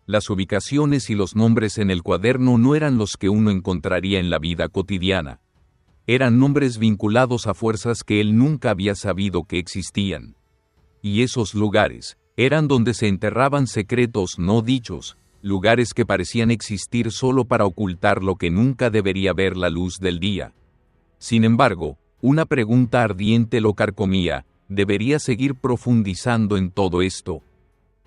Las ubicaciones y los nombres en el cuaderno no eran los que uno encontraría en la vida cotidiana. Eran nombres vinculados a fuerzas que él nunca había sabido que existían. Y esos lugares eran donde se enterraban secretos no dichos, lugares que parecían existir solo para ocultar lo que nunca debería ver la luz del día. Sin embargo, una pregunta ardiente lo carcomía: ¿debería seguir profundizando en todo esto?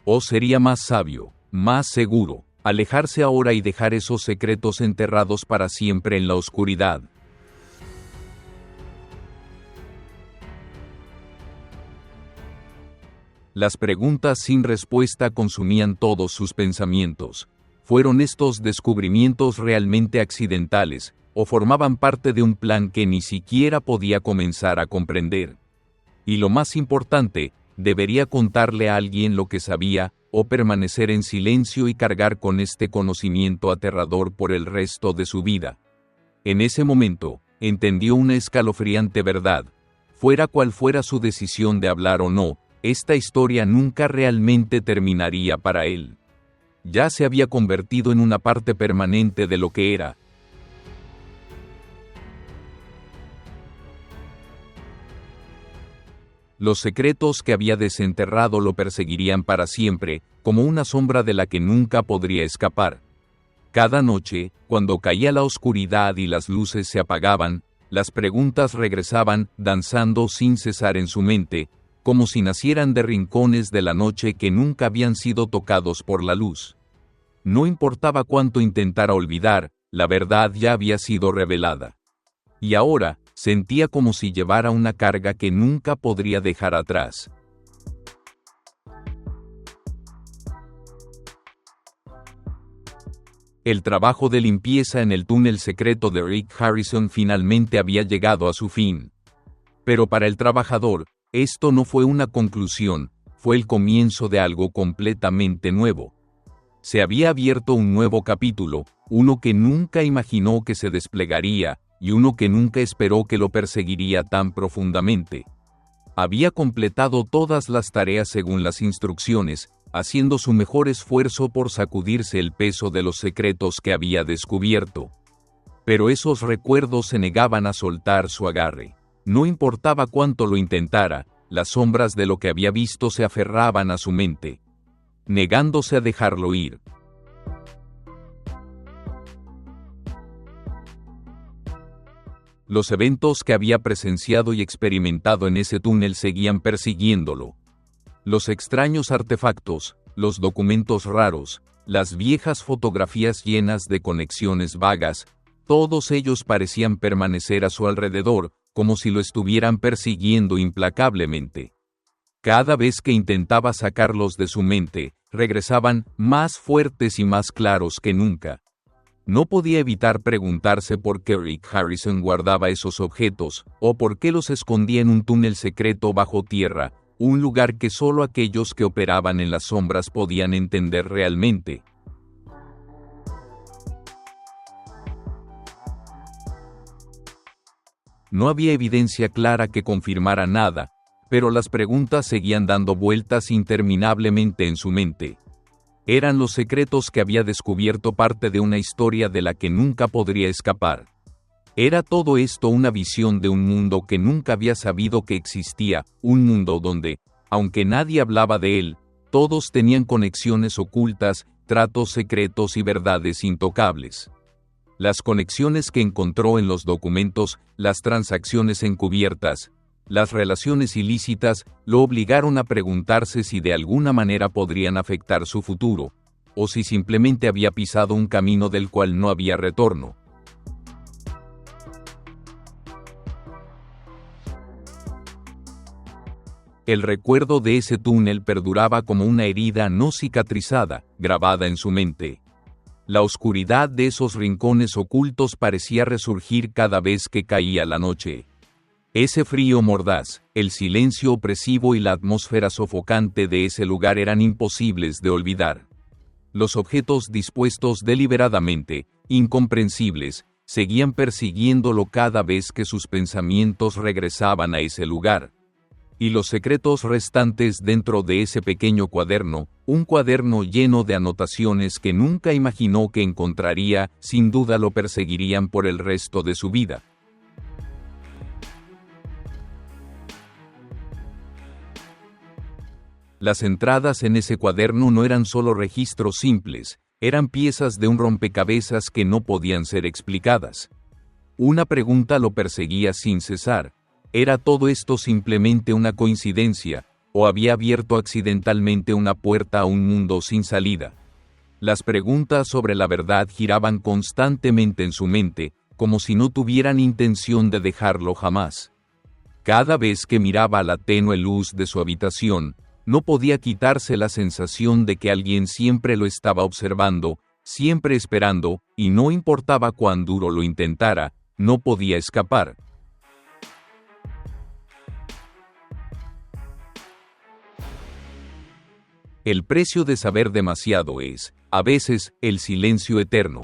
¿O sería más sabio, más seguro, alejarse ahora y dejar esos secretos enterrados para siempre en la oscuridad? Las preguntas sin respuesta consumían todos sus pensamientos. ¿Fueron estos descubrimientos realmente accidentales, o formaban parte de un plan que ni siquiera podía comenzar a comprender? Y lo más importante, ¿debería contarle a alguien lo que sabía, o permanecer en silencio y cargar con este conocimiento aterrador por el resto de su vida? En ese momento, entendió una escalofriante verdad. Fuera cual fuera su decisión de hablar o no, esta historia nunca realmente terminaría para él. Ya se había convertido en una parte permanente de lo que era. Los secretos que había desenterrado lo perseguirían para siempre, como una sombra de la que nunca podría escapar. Cada noche, cuando caía la oscuridad y las luces se apagaban, las preguntas regresaban, danzando sin cesar en su mente, como si nacieran de rincones de la noche que nunca habían sido tocados por la luz. No importaba cuánto intentara olvidar, la verdad ya había sido revelada. Y ahora, sentía como si llevara una carga que nunca podría dejar atrás. El trabajo de limpieza en el túnel secreto de Rick Harrison finalmente había llegado a su fin. Pero para el trabajador, esto no fue una conclusión, fue el comienzo de algo completamente nuevo. Se había abierto un nuevo capítulo, uno que nunca imaginó que se desplegaría, y uno que nunca esperó que lo perseguiría tan profundamente. Había completado todas las tareas según las instrucciones, haciendo su mejor esfuerzo por sacudirse el peso de los secretos que había descubierto. Pero esos recuerdos se negaban a soltar su agarre. No importaba cuánto lo intentara, las sombras de lo que había visto se aferraban a su mente, negándose a dejarlo ir. Los eventos que había presenciado y experimentado en ese túnel seguían persiguiéndolo. Los extraños artefactos, los documentos raros, las viejas fotografías llenas de conexiones vagas, todos ellos parecían permanecer a su alrededor, como si lo estuvieran persiguiendo implacablemente. Cada vez que intentaba sacarlos de su mente, regresaban más fuertes y más claros que nunca. No podía evitar preguntarse por qué Rick Harrison guardaba esos objetos, o por qué los escondía en un túnel secreto bajo tierra, un lugar que solo aquellos que operaban en las sombras podían entender realmente. No había evidencia clara que confirmara nada, pero las preguntas seguían dando vueltas interminablemente en su mente. Eran los secretos que había descubierto parte de una historia de la que nunca podría escapar. ¿Era todo esto una visión de un mundo que nunca había sabido que existía, un mundo donde, aunque nadie hablaba de él, todos tenían conexiones ocultas, tratos secretos y verdades intocables? Las conexiones que encontró en los documentos, las transacciones encubiertas, las relaciones ilícitas, lo obligaron a preguntarse si de alguna manera podrían afectar su futuro, o si simplemente había pisado un camino del cual no había retorno. El recuerdo de ese túnel perduraba como una herida no cicatrizada, grabada en su mente. La oscuridad de esos rincones ocultos parecía resurgir cada vez que caía la noche. Ese frío mordaz, el silencio opresivo y la atmósfera sofocante de ese lugar eran imposibles de olvidar. Los objetos dispuestos deliberadamente, incomprensibles, seguían persiguiéndolo cada vez que sus pensamientos regresaban a ese lugar. Y los secretos restantes dentro de ese pequeño cuaderno, un cuaderno lleno de anotaciones que nunca imaginó que encontraría, sin duda lo perseguirían por el resto de su vida. Las entradas en ese cuaderno no eran solo registros simples, eran piezas de un rompecabezas que no podían ser explicadas. Una pregunta lo perseguía sin cesar. ¿Era todo esto simplemente una coincidencia, o había abierto accidentalmente una puerta a un mundo sin salida? Las preguntas sobre la verdad giraban constantemente en su mente, como si no tuvieran intención de dejarlo jamás. Cada vez que miraba a la tenue luz de su habitación, no podía quitarse la sensación de que alguien siempre lo estaba observando, siempre esperando, y no importaba cuán duro lo intentara, no podía escapar. El precio de saber demasiado es, a veces, el silencio eterno.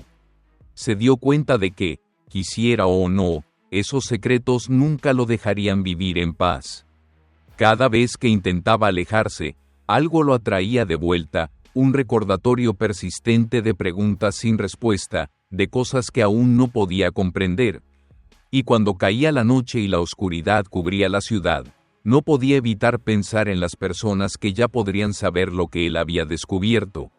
Se dio cuenta de que, quisiera o no, esos secretos nunca lo dejarían vivir en paz. Cada vez que intentaba alejarse, algo lo atraía de vuelta, un recordatorio persistente de preguntas sin respuesta, de cosas que aún no podía comprender. Y cuando caía la noche y la oscuridad cubría la ciudad, no podía evitar pensar en las personas que ya podrían saber lo que él había descubierto.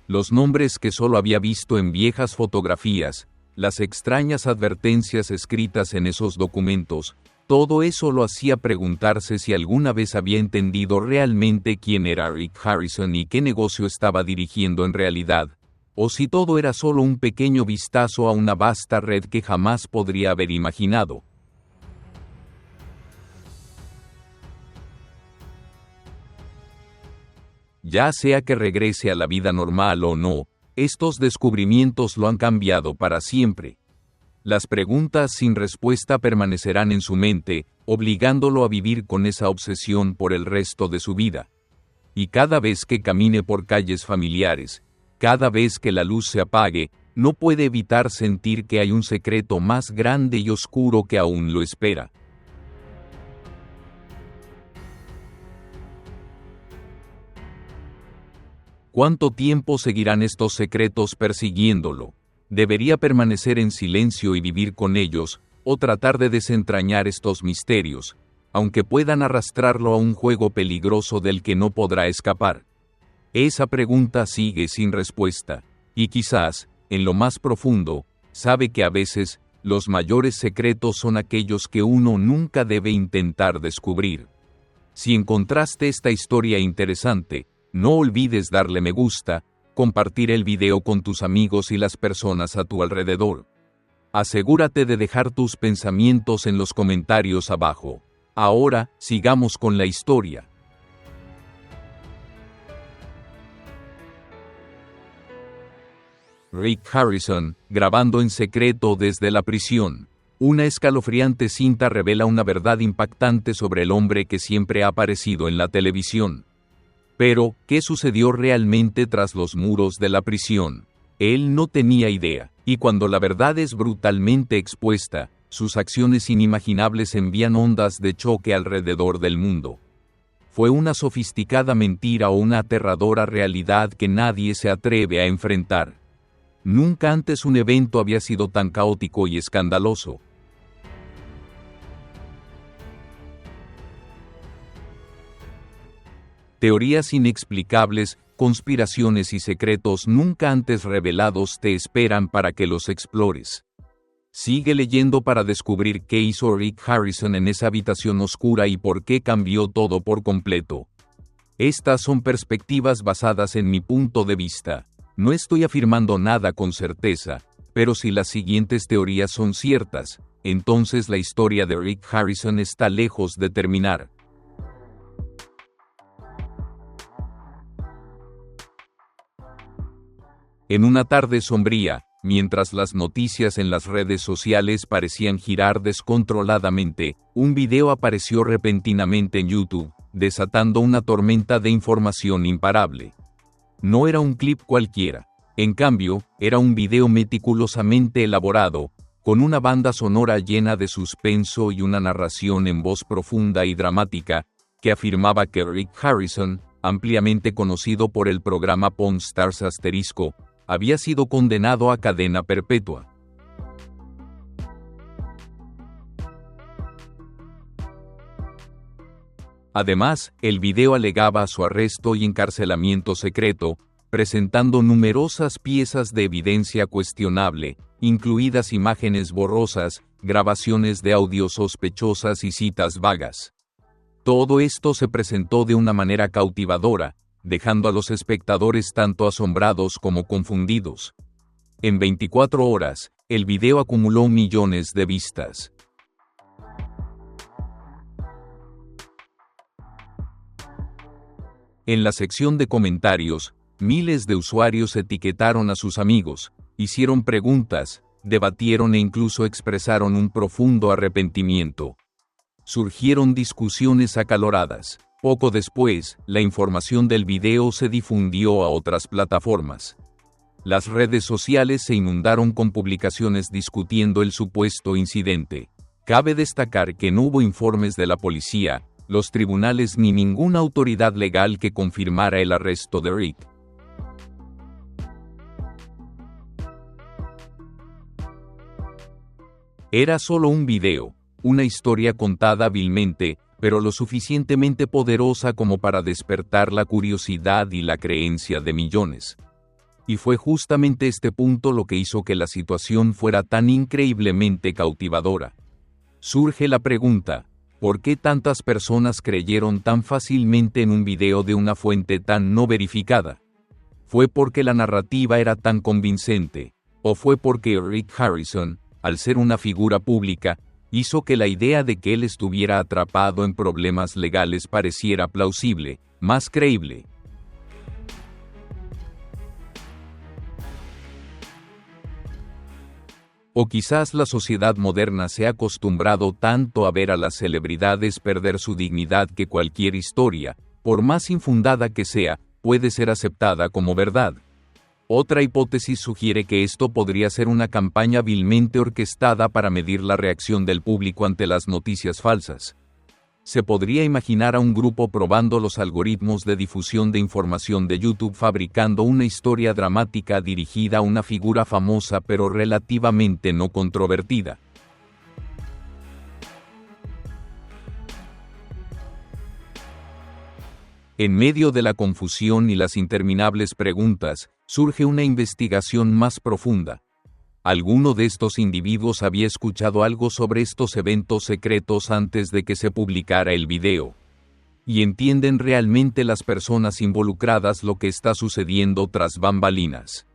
Los nombres que solo había visto en viejas fotografías, las extrañas advertencias escritas en esos documentos, todo eso lo hacía preguntarse si alguna vez había entendido realmente quién era Rick Harrison y qué negocio estaba dirigiendo en realidad, o si todo era solo un pequeño vistazo a una vasta red que jamás podría haber imaginado. Ya sea que regrese a la vida normal o no, estos descubrimientos lo han cambiado para siempre. Las preguntas sin respuesta permanecerán en su mente, obligándolo a vivir con esa obsesión por el resto de su vida. Y cada vez que camine por calles familiares, cada vez que la luz se apague, no puede evitar sentir que hay un secreto más grande y oscuro que aún lo espera. ¿Cuánto tiempo seguirán estos secretos persiguiéndolo? ¿Debería permanecer en silencio y vivir con ellos, o tratar de desentrañar estos misterios, aunque puedan arrastrarlo a un juego peligroso del que no podrá escapar? Esa pregunta sigue sin respuesta, y quizás, en lo más profundo, sabe que a veces, los mayores secretos son aquellos que uno nunca debe intentar descubrir. Si encontraste esta historia interesante, No olvides darle me gusta, compartir el video con tus amigos y las personas a tu alrededor. Asegúrate de dejar tus pensamientos en los comentarios abajo. Ahora, sigamos con la historia. Rick Harrison, grabando en secreto desde la prisión. Una escalofriante cinta revela una verdad impactante sobre el hombre que siempre ha aparecido en la televisión. Pero, ¿qué sucedió realmente tras los muros de la prisión? Él no tenía idea, y cuando la verdad es brutalmente expuesta, sus acciones inimaginables envían ondas de choque alrededor del mundo. Fue una sofisticada mentira o una aterradora realidad que nadie se atreve a enfrentar. Nunca antes un evento había sido tan caótico y escandaloso. Teorías inexplicables, conspiraciones y secretos nunca antes revelados te esperan para que los explores. Sigue leyendo para descubrir qué hizo Rick Harrison en esa habitación oscura y por qué cambió todo por completo. Estas son perspectivas basadas en mi punto de vista. No estoy afirmando nada con certeza, pero si las siguientes teorías son ciertas, entonces la historia de Rick Harrison está lejos de terminar. En una tarde sombría, mientras las noticias en las redes sociales parecían girar descontroladamente, un video apareció repentinamente en YouTube, desatando una tormenta de información imparable. No era un clip cualquiera. En cambio, era un video meticulosamente elaborado, con una banda sonora llena de suspenso y una narración en voz profunda y dramática, que afirmaba que Rick Harrison, ampliamente conocido por el programa Pawn Stars ***, había sido condenado a cadena perpetua. Además, el video alegaba su arresto y encarcelamiento secreto, presentando numerosas piezas de evidencia cuestionable, incluidas imágenes borrosas, grabaciones de audio sospechosas y citas vagas. Todo esto se presentó de una manera cautivadora, dejando a los espectadores tanto asombrados como confundidos. En 24 horas, el video acumuló millones de vistas. En la sección de comentarios, miles de usuarios etiquetaron a sus amigos, hicieron preguntas, debatieron e incluso expresaron un profundo arrepentimiento. Surgieron discusiones acaloradas. Poco después, la información del video se difundió a otras plataformas. Las redes sociales se inundaron con publicaciones discutiendo el supuesto incidente. Cabe destacar que no hubo informes de la policía, los tribunales ni ninguna autoridad legal que confirmara el arresto de Rick. Era solo un video, una historia contada hábilmente, pero lo suficientemente poderosa como para despertar la curiosidad y la creencia de millones. Y fue justamente este punto lo que hizo que la situación fuera tan increíblemente cautivadora. Surge la pregunta, ¿por qué tantas personas creyeron tan fácilmente en un video de una fuente tan no verificada? ¿Fue porque la narrativa era tan convincente? ¿O fue porque Rick Harrison, al ser una figura pública, hizo que la idea de que él estuviera atrapado en problemas legales pareciera plausible, más creíble? O quizás la sociedad moderna se ha acostumbrado tanto a ver a las celebridades perder su dignidad que cualquier historia, por más infundada que sea, puede ser aceptada como verdad. Otra hipótesis sugiere que esto podría ser una campaña vilmente orquestada para medir la reacción del público ante las noticias falsas. Se podría imaginar a un grupo probando los algoritmos de difusión de información de YouTube fabricando una historia dramática dirigida a una figura famosa pero relativamente no controvertida. En medio de la confusión y las interminables preguntas, surge una investigación más profunda. ¿Alguno de estos individuos había escuchado algo sobre estos eventos secretos antes de que se publicara el video? y entienden realmente las personas involucradas lo que está sucediendo tras bambalinas.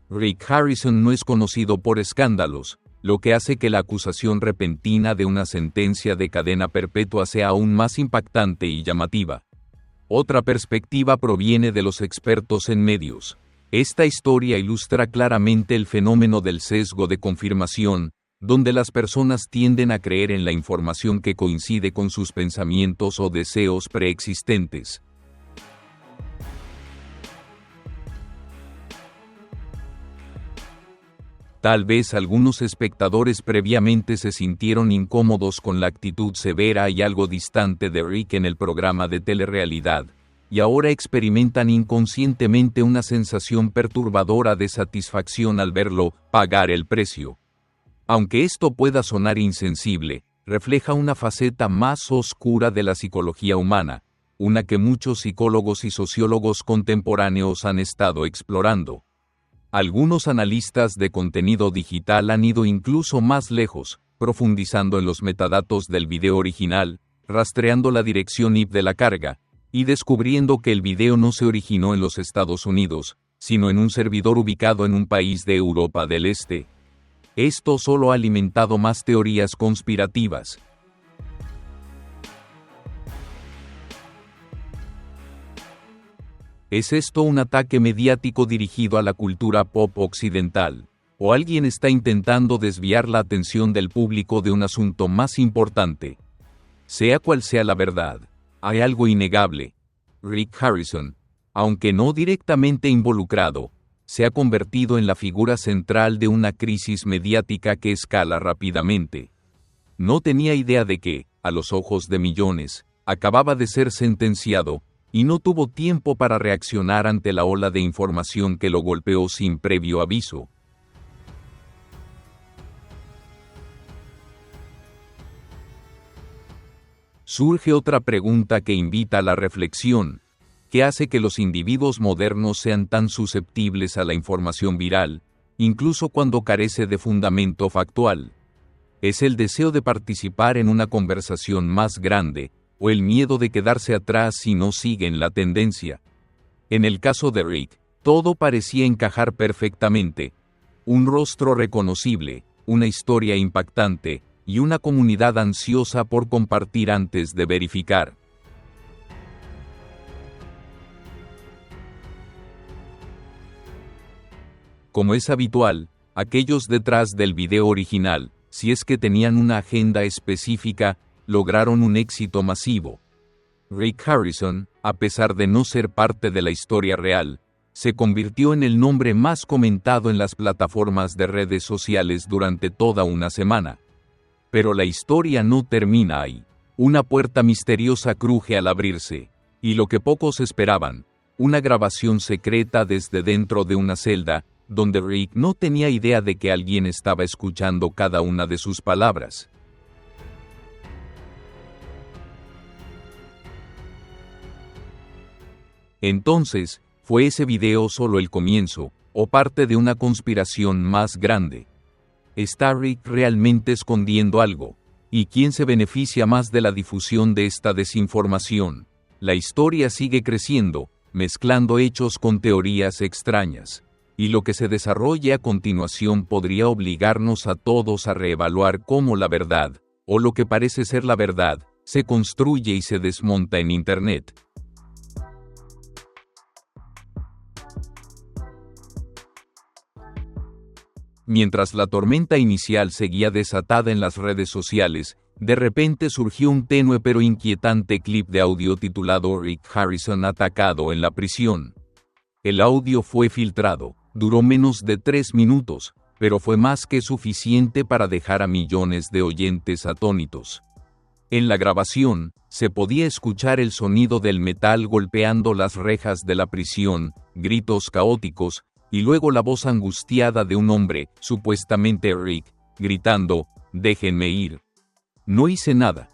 Rick Harrison no es conocido por escándalos, lo que hace que la acusación repentina de una sentencia de cadena perpetua sea aún más impactante y llamativa. Otra perspectiva proviene de los expertos en medios. Esta historia ilustra claramente el fenómeno del sesgo de confirmación, donde las personas tienden a creer en la información que coincide con sus pensamientos o deseos preexistentes. Tal vez algunos espectadores previamente se sintieron incómodos con la actitud severa y algo distante de Rick en el programa de telerrealidad, y ahora experimentan inconscientemente una sensación perturbadora de satisfacción al verlo pagar el precio. Aunque esto pueda sonar insensible, refleja una faceta más oscura de la psicología humana, una que muchos psicólogos y sociólogos contemporáneos han estado explorando. Algunos analistas de contenido digital han ido incluso más lejos, profundizando en los metadatos del video original, rastreando la dirección IP de la carga, y descubriendo que el video no se originó en los Estados Unidos, sino en un servidor ubicado en un país de Europa del Este. Esto solo ha alimentado más teorías conspirativas. ¿Es esto un ataque mediático dirigido a la cultura pop occidental? ¿O alguien está intentando desviar la atención del público de un asunto más importante? Sea cual sea la verdad, hay algo innegable. Rick Harrison, aunque no directamente involucrado, se ha convertido en la figura central de una crisis mediática que escala rápidamente. No tenía idea de que, a los ojos de millones, acababa de ser sentenciado, y no tuvo tiempo para reaccionar ante la ola de información que lo golpeó sin previo aviso. Surge otra pregunta que invita a la reflexión. ¿Qué hace que los individuos modernos sean tan susceptibles a la información viral, incluso cuando carece de fundamento factual? ¿Es el deseo de participar en una conversación más grande, o el miedo de quedarse atrás si no siguen la tendencia? En el caso de Rick, todo parecía encajar perfectamente. Un rostro reconocible, una historia impactante, y una comunidad ansiosa por compartir antes de verificar. Como es habitual, aquellos detrás del video original, si es que tenían una agenda específica, lograron un éxito masivo. Rick Harrison, a pesar de no ser parte de la historia real, se convirtió en el nombre más comentado en las plataformas de redes sociales durante toda una semana. Pero la historia no termina ahí. Una puerta misteriosa cruje al abrirse, y lo que pocos esperaban, una grabación secreta desde dentro de una celda, donde Rick no tenía idea de que alguien estaba escuchando cada una de sus palabras. Entonces, ¿fue ese video solo el comienzo, o parte de una conspiración más grande? ¿Está Rick realmente escondiendo algo? ¿Y quién se beneficia más de la difusión de esta desinformación? La historia sigue creciendo, mezclando hechos con teorías extrañas. Y lo que se desarrolle a continuación podría obligarnos a todos a reevaluar cómo la verdad, o lo que parece ser la verdad, se construye y se desmonta en Internet. Mientras la tormenta inicial seguía desatada en las redes sociales, de repente surgió un tenue pero inquietante clip de audio titulado Rick Harrison atacado en la prisión. El audio fue filtrado, duró menos de 3 minutos, pero fue más que suficiente para dejar a millones de oyentes atónitos. En la grabación, se podía escuchar el sonido del metal golpeando las rejas de la prisión, gritos caóticos, y luego la voz angustiada de un hombre, supuestamente Rick, gritando, «Déjenme ir. No hice nada».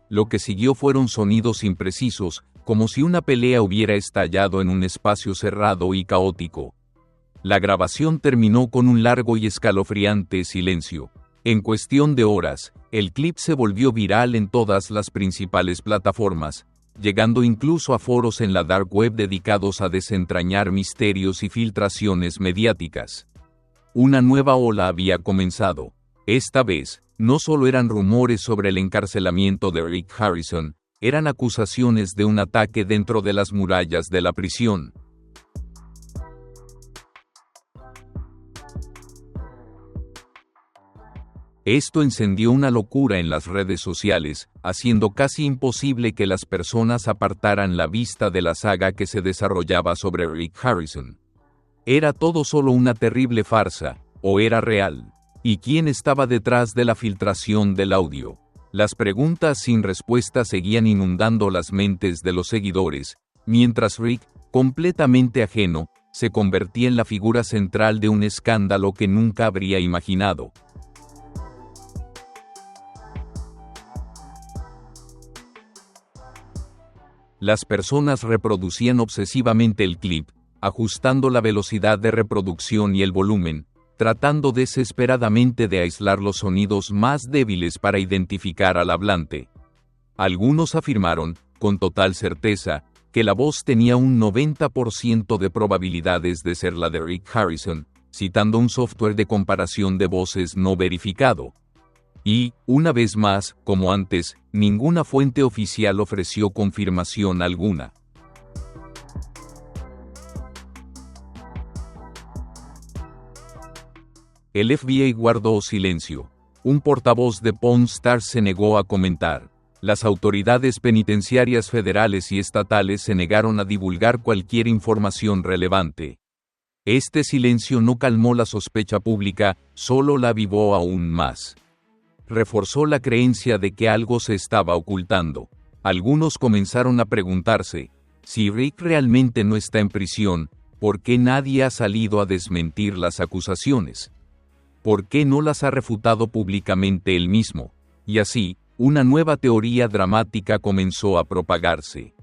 Lo que siguió fueron sonidos imprecisos, como si una pelea hubiera estallado en un espacio cerrado y caótico. La grabación terminó con un largo y escalofriante silencio. En cuestión de horas, el clip se volvió viral en todas las principales plataformas, llegando incluso a foros en la dark web dedicados a desentrañar misterios y filtraciones mediáticas. Una nueva ola había comenzado. Esta vez, no solo eran rumores sobre el encarcelamiento de Rick Harrison, eran acusaciones de un ataque dentro de las murallas de la prisión. Esto encendió una locura en las redes sociales, haciendo casi imposible que las personas apartaran la vista de la saga que se desarrollaba sobre Rick Harrison. ¿Era todo solo una terrible farsa, o era real? ¿Y quién estaba detrás de la filtración del audio? Las preguntas sin respuesta seguían inundando las mentes de los seguidores, mientras Rick, completamente ajeno, se convertía en la figura central de un escándalo que nunca habría imaginado. Las personas reproducían obsesivamente el clip, ajustando la velocidad de reproducción y el volumen, tratando desesperadamente de aislar los sonidos más débiles para identificar al hablante. Algunos afirmaron, con total certeza, que la voz tenía un 90% de probabilidades de ser la de Rick Harrison, citando un software de comparación de voces no verificado. Y, una vez más, como antes, ninguna fuente oficial ofreció confirmación alguna. El FBI guardó silencio. Un portavoz de Pawn Stars se negó a comentar. Las autoridades penitenciarias federales y estatales se negaron a divulgar cualquier información relevante. Este silencio no calmó la sospecha pública, solo la avivó aún más. Reforzó la creencia de que algo se estaba ocultando. Algunos comenzaron a preguntarse, si Rick realmente no está en prisión, ¿por qué nadie ha salido a desmentir las acusaciones? ¿Por qué no las ha refutado públicamente él mismo? Y así, una nueva teoría dramática comenzó a propagarse.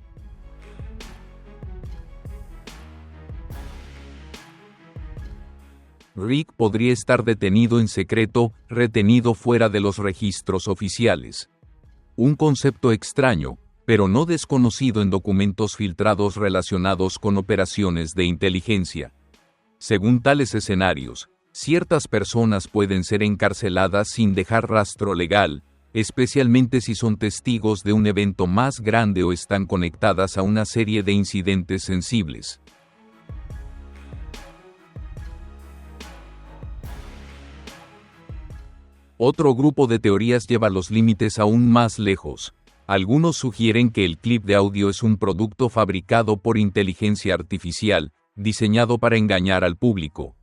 Rick podría estar detenido en secreto, retenido fuera de los registros oficiales. Un concepto extraño, pero no desconocido en documentos filtrados relacionados con operaciones de inteligencia. Según tales escenarios, ciertas personas pueden ser encarceladas sin dejar rastro legal, especialmente si son testigos de un evento más grande o están conectadas a una serie de incidentes sensibles. Otro grupo de teorías lleva los límites aún más lejos. Algunos sugieren que el clip de audio es un producto fabricado por inteligencia artificial, diseñado para engañar al público.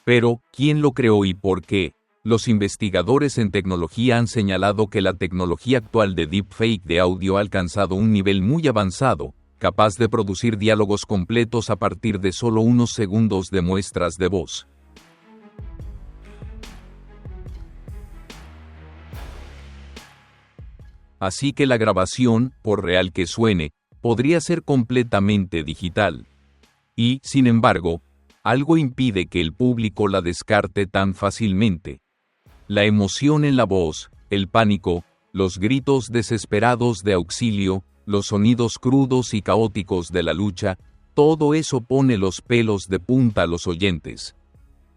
Pero, ¿quién lo creó y por qué? Los investigadores en tecnología han señalado que la tecnología actual de deepfake de audio ha alcanzado un nivel muy avanzado, capaz de producir diálogos completos a partir de solo unos segundos de muestras de voz. Así que la grabación, por real que suene, podría ser completamente digital. Y, sin embargo, algo impide que el público la descarte tan fácilmente. La emoción en la voz, el pánico, los gritos desesperados de auxilio, los sonidos crudos y caóticos de la lucha, todo eso pone los pelos de punta a los oyentes.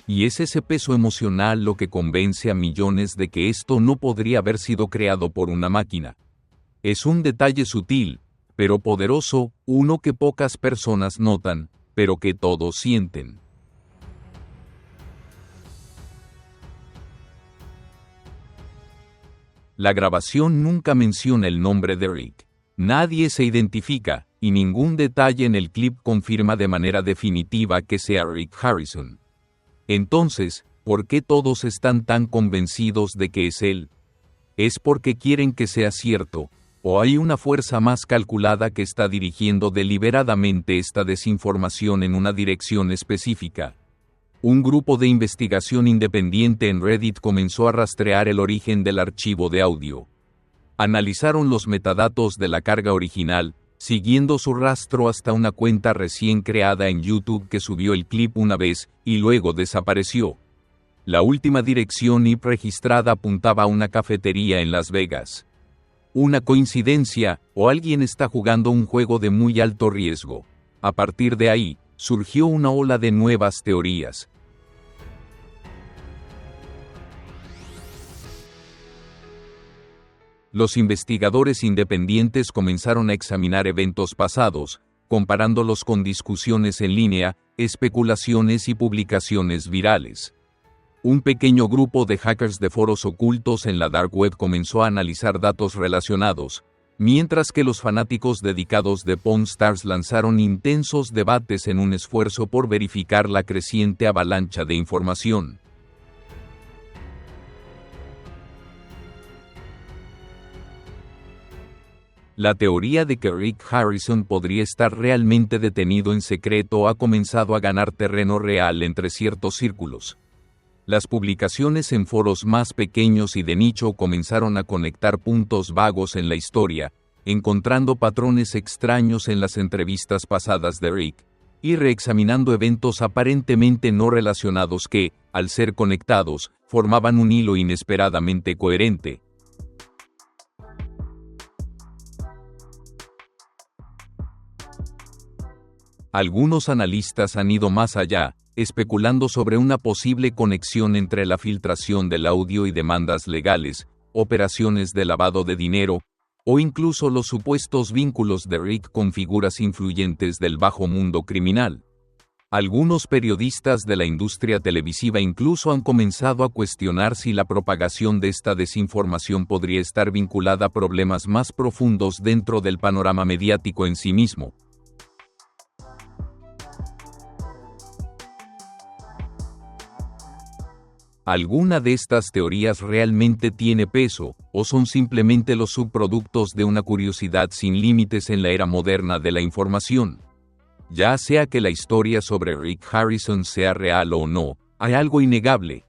Y es ese peso emocional lo que convence a millones de que esto no podría haber sido creado por una máquina. Es un detalle sutil, pero poderoso, uno que pocas personas notan, pero que todos sienten. La grabación nunca menciona el nombre de Rick. Nadie se identifica, y ningún detalle en el clip confirma de manera definitiva que sea Rick Harrison. Entonces, ¿por qué todos están tan convencidos de que es él? ¿Es porque quieren que sea cierto, o hay una fuerza más calculada que está dirigiendo deliberadamente esta desinformación en una dirección específica? Un grupo de investigación independiente en Reddit comenzó a rastrear el origen del archivo de audio. Analizaron los metadatos de la carga original, siguiendo su rastro hasta una cuenta recién creada en YouTube que subió el clip una vez y luego desapareció. La última dirección IP registrada apuntaba a una cafetería en Las Vegas. ¿Una coincidencia, o alguien está jugando un juego de muy alto riesgo? A partir de ahí, surgió una ola de nuevas teorías. Los investigadores independientes comenzaron a examinar eventos pasados, comparándolos con discusiones en línea, especulaciones y publicaciones virales. Un pequeño grupo de hackers de foros ocultos en la Dark Web comenzó a analizar datos relacionados, mientras que los fanáticos dedicados de Pawn Stars lanzaron intensos debates en un esfuerzo por verificar la creciente avalancha de información. La teoría de que Rick Harrison podría estar realmente detenido en secreto ha comenzado a ganar terreno real entre ciertos círculos. Las publicaciones en foros más pequeños y de nicho comenzaron a conectar puntos vagos en la historia, encontrando patrones extraños en las entrevistas pasadas de Rick, y reexaminando eventos aparentemente no relacionados que, al ser conectados, formaban un hilo inesperadamente coherente. Algunos analistas han ido más allá, especulando sobre una posible conexión entre la filtración del audio y demandas legales, operaciones de lavado de dinero, o incluso los supuestos vínculos de Rick con figuras influyentes del bajo mundo criminal. Algunos periodistas de la industria televisiva incluso han comenzado a cuestionar si la propagación de esta desinformación podría estar vinculada a problemas más profundos dentro del panorama mediático en sí mismo. ¿Alguna de estas teorías realmente tiene peso, o son simplemente los subproductos de una curiosidad sin límites en la era moderna de la información? Ya sea que la historia sobre Rick Harrison sea real o no, hay algo innegable.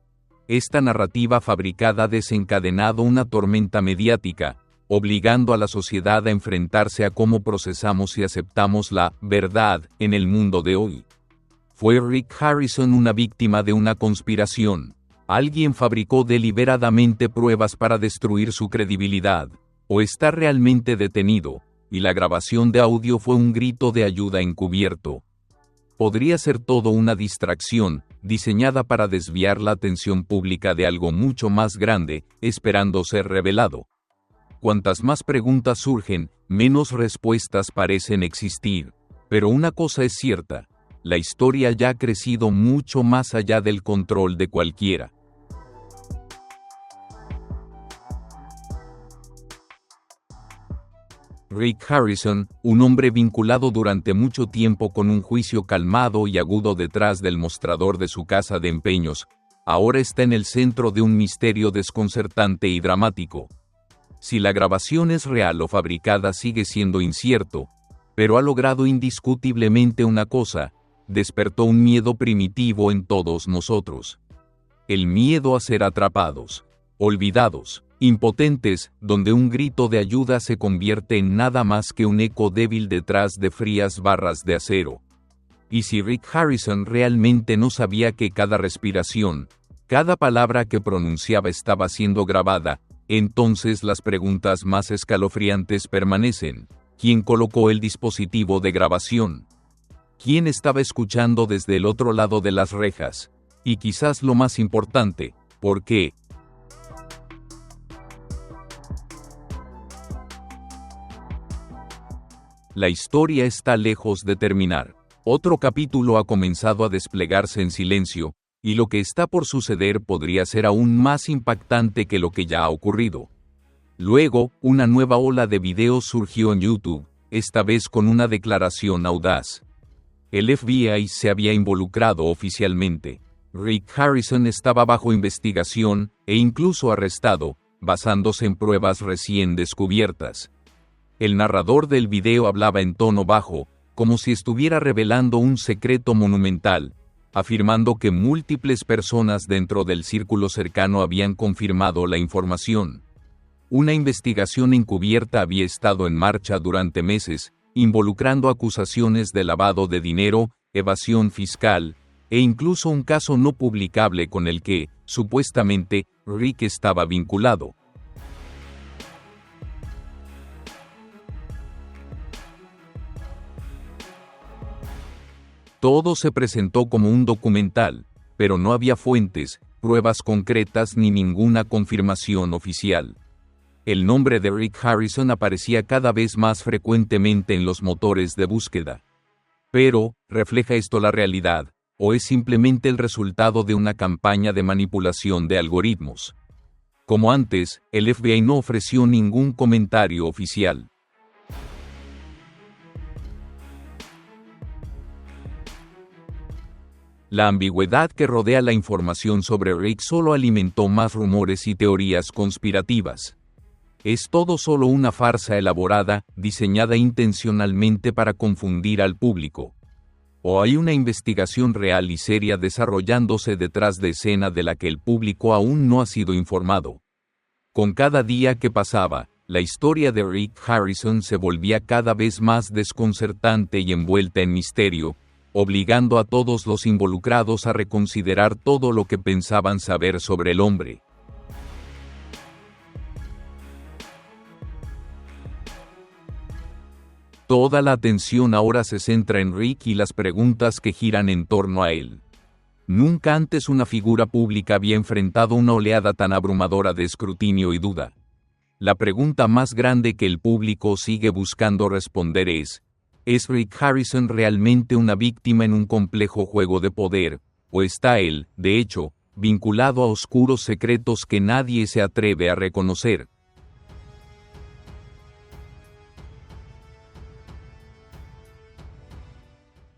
Esta narrativa fabricada ha desencadenado una tormenta mediática, obligando a la sociedad a enfrentarse a cómo procesamos y aceptamos la verdad en el mundo de hoy. ¿Fue Rick Harrison una víctima de una conspiración? ¿Alguien fabricó deliberadamente pruebas para destruir su credibilidad? ¿O está realmente detenido, y la grabación de audio fue un grito de ayuda encubierto? Podría ser todo una distracción, diseñada para desviar la atención pública de algo mucho más grande, esperando ser revelado. Cuantas más preguntas surgen, menos respuestas parecen existir. Pero una cosa es cierta, la historia ya ha crecido mucho más allá del control de cualquiera. Rick Harrison, un hombre vinculado durante mucho tiempo con un juicio calmado y agudo detrás del mostrador de su casa de empeños, ahora está en el centro de un misterio desconcertante y dramático. Si la grabación es real o fabricada sigue siendo incierto, pero ha logrado indiscutiblemente una cosa: despertó un miedo primitivo en todos nosotros. El miedo a ser atrapados, olvidados, impotentes, donde un grito de ayuda se convierte en nada más que un eco débil detrás de frías barras de acero. Y si Rick Harrison realmente no sabía que cada respiración, cada palabra que pronunciaba estaba siendo grabada, entonces las preguntas más escalofriantes permanecen. ¿Quién colocó el dispositivo de grabación? ¿Quién estaba escuchando desde el otro lado de las rejas? Y quizás lo más importante, ¿por qué? La historia está lejos de terminar. Otro capítulo ha comenzado a desplegarse en silencio, y lo que está por suceder podría ser aún más impactante que lo que ya ha ocurrido. Luego, una nueva ola de videos surgió en YouTube, esta vez con una declaración audaz. El FBI se había involucrado oficialmente. Rick Harrison estaba bajo investigación, e incluso arrestado, basándose en pruebas recién descubiertas. El narrador del video hablaba en tono bajo, como si estuviera revelando un secreto monumental, afirmando que múltiples personas dentro del círculo cercano habían confirmado la información. Una investigación encubierta había estado en marcha durante meses, involucrando acusaciones de lavado de dinero, evasión fiscal, e incluso un caso no publicable con el que, supuestamente, Rick estaba vinculado. Todo se presentó como un documental, pero no había fuentes, pruebas concretas ni ninguna confirmación oficial. El nombre de Rick Harrison aparecía cada vez más frecuentemente en los motores de búsqueda. Pero, ¿refleja esto la realidad, o es simplemente el resultado de una campaña de manipulación de algoritmos? Como antes, el FBI no ofreció ningún comentario oficial. La ambigüedad que rodea la información sobre Rick solo alimentó más rumores y teorías conspirativas. ¿Es todo solo una farsa elaborada, diseñada intencionalmente para confundir al público? ¿O hay una investigación real y seria desarrollándose detrás de escena de la que el público aún no ha sido informado? Con cada día que pasaba, la historia de Rick Harrison se volvía cada vez más desconcertante y envuelta en misterio, obligando a todos los involucrados a reconsiderar todo lo que pensaban saber sobre el hombre. Toda la atención ahora se centra en Rick y las preguntas que giran en torno a él. Nunca antes una figura pública había enfrentado una oleada tan abrumadora de escrutinio y duda. La pregunta más grande que el público sigue buscando responder ¿es Rick Harrison realmente una víctima en un complejo juego de poder, o está él, de hecho, vinculado a oscuros secretos que nadie se atreve a reconocer?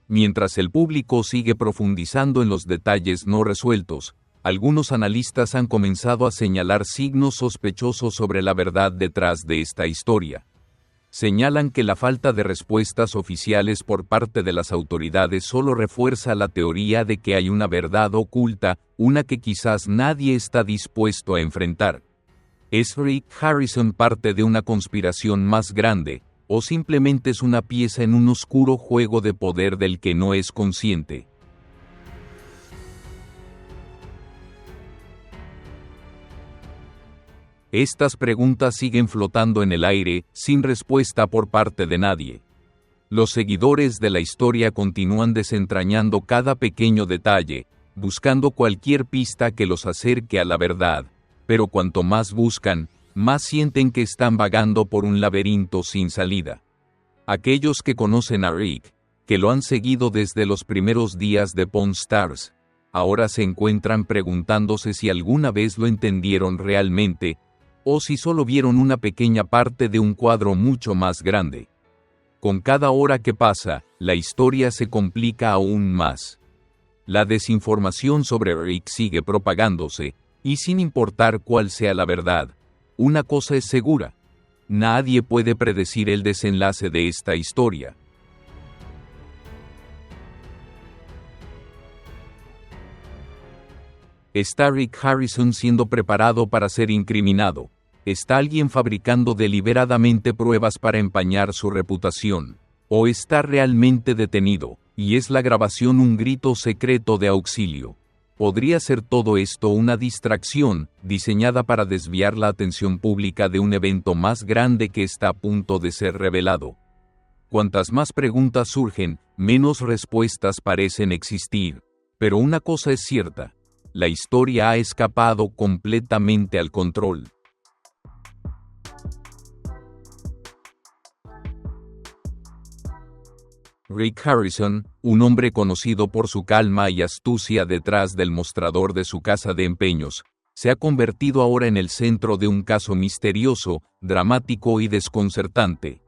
Mientras el público sigue profundizando en los detalles no resueltos, algunos analistas han comenzado a señalar signos sospechosos sobre la verdad detrás de esta historia. Señalan que la falta de respuestas oficiales por parte de las autoridades solo refuerza la teoría de que hay una verdad oculta, una que quizás nadie está dispuesto a enfrentar. ¿Es Rick Harrison parte de una conspiración más grande, o simplemente es una pieza en un oscuro juego de poder del que no es consciente? Estas preguntas siguen flotando en el aire, sin respuesta por parte de nadie. Los seguidores de la historia continúan desentrañando cada pequeño detalle, buscando cualquier pista que los acerque a la verdad, pero cuanto más buscan, más sienten que están vagando por un laberinto sin salida. Aquellos que conocen a Rick, que lo han seguido desde los primeros días de Pawn Stars, ahora se encuentran preguntándose si alguna vez lo entendieron realmente, o si solo vieron una pequeña parte de un cuadro mucho más grande. Con cada hora que pasa, la historia se complica aún más. La desinformación sobre Rick sigue propagándose, y sin importar cuál sea la verdad, una cosa es segura: nadie puede predecir el desenlace de esta historia. ¿Está Rick Harrison siendo preparado para ser incriminado? ¿Está alguien fabricando deliberadamente pruebas para empañar su reputación? ¿O está realmente detenido, y es la grabación un grito secreto de auxilio? ¿Podría ser todo esto una distracción, diseñada para desviar la atención pública de un evento más grande que está a punto de ser revelado? Cuantas más preguntas surgen, menos respuestas parecen existir. Pero una cosa es cierta: la historia ha escapado completamente al control. Rick Harrison, un hombre conocido por su calma y astucia detrás del mostrador de su casa de empeños, se ha convertido ahora en el centro de un caso misterioso, dramático y desconcertante.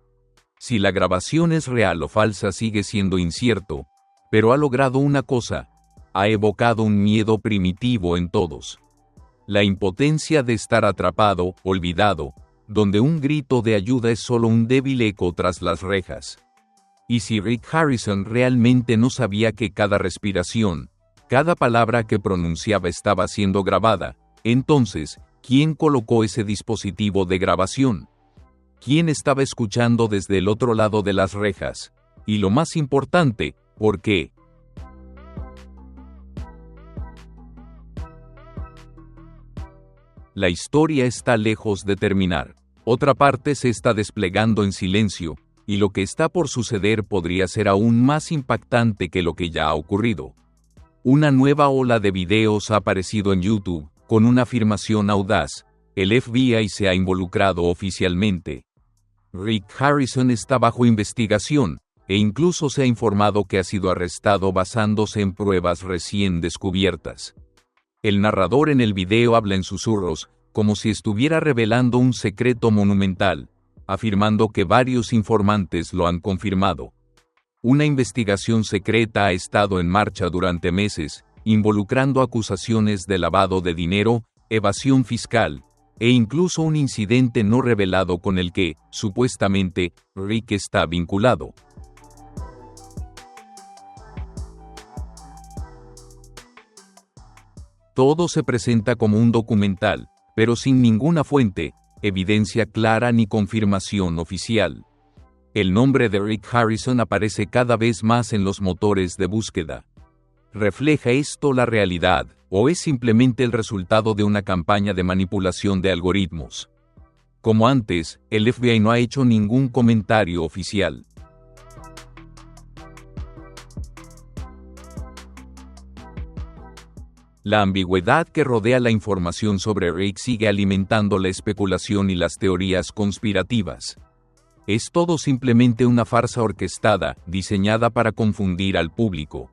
Si la grabación es real o falsa sigue siendo incierto, pero ha logrado una cosa: ha evocado un miedo primitivo en todos. La impotencia de estar atrapado, olvidado, donde un grito de ayuda es solo un débil eco tras las rejas. Y si Rick Harrison realmente no sabía que cada respiración, cada palabra que pronunciaba estaba siendo grabada, entonces, ¿quién colocó ese dispositivo de grabación? ¿Quién estaba escuchando desde el otro lado de las rejas? Y lo más importante, ¿por qué? La historia está lejos de terminar. Otra parte se está desplegando en silencio, y lo que está por suceder podría ser aún más impactante que lo que ya ha ocurrido. Una nueva ola de videos ha aparecido en YouTube, con una afirmación audaz: el FBI se ha involucrado oficialmente. Rick Harrison está bajo investigación, e incluso se ha informado que ha sido arrestado basándose en pruebas recién descubiertas. El narrador en el video habla en susurros, como si estuviera revelando un secreto monumental, afirmando que varios informantes lo han confirmado. Una investigación secreta ha estado en marcha durante meses, involucrando acusaciones de lavado de dinero, evasión fiscal, e incluso un incidente no revelado con el que, supuestamente, Rick está vinculado. Todo se presenta como un documental, pero sin ninguna fuente, evidencia clara ni confirmación oficial. El nombre de Rick Harrison aparece cada vez más en los motores de búsqueda. ¿Refleja esto la realidad, o es simplemente el resultado de una campaña de manipulación de algoritmos? Como antes, el FBI no ha hecho ningún comentario oficial. La ambigüedad que rodea la información sobre Rick sigue alimentando la especulación y las teorías conspirativas. ¿Es todo simplemente una farsa orquestada, diseñada para confundir al público?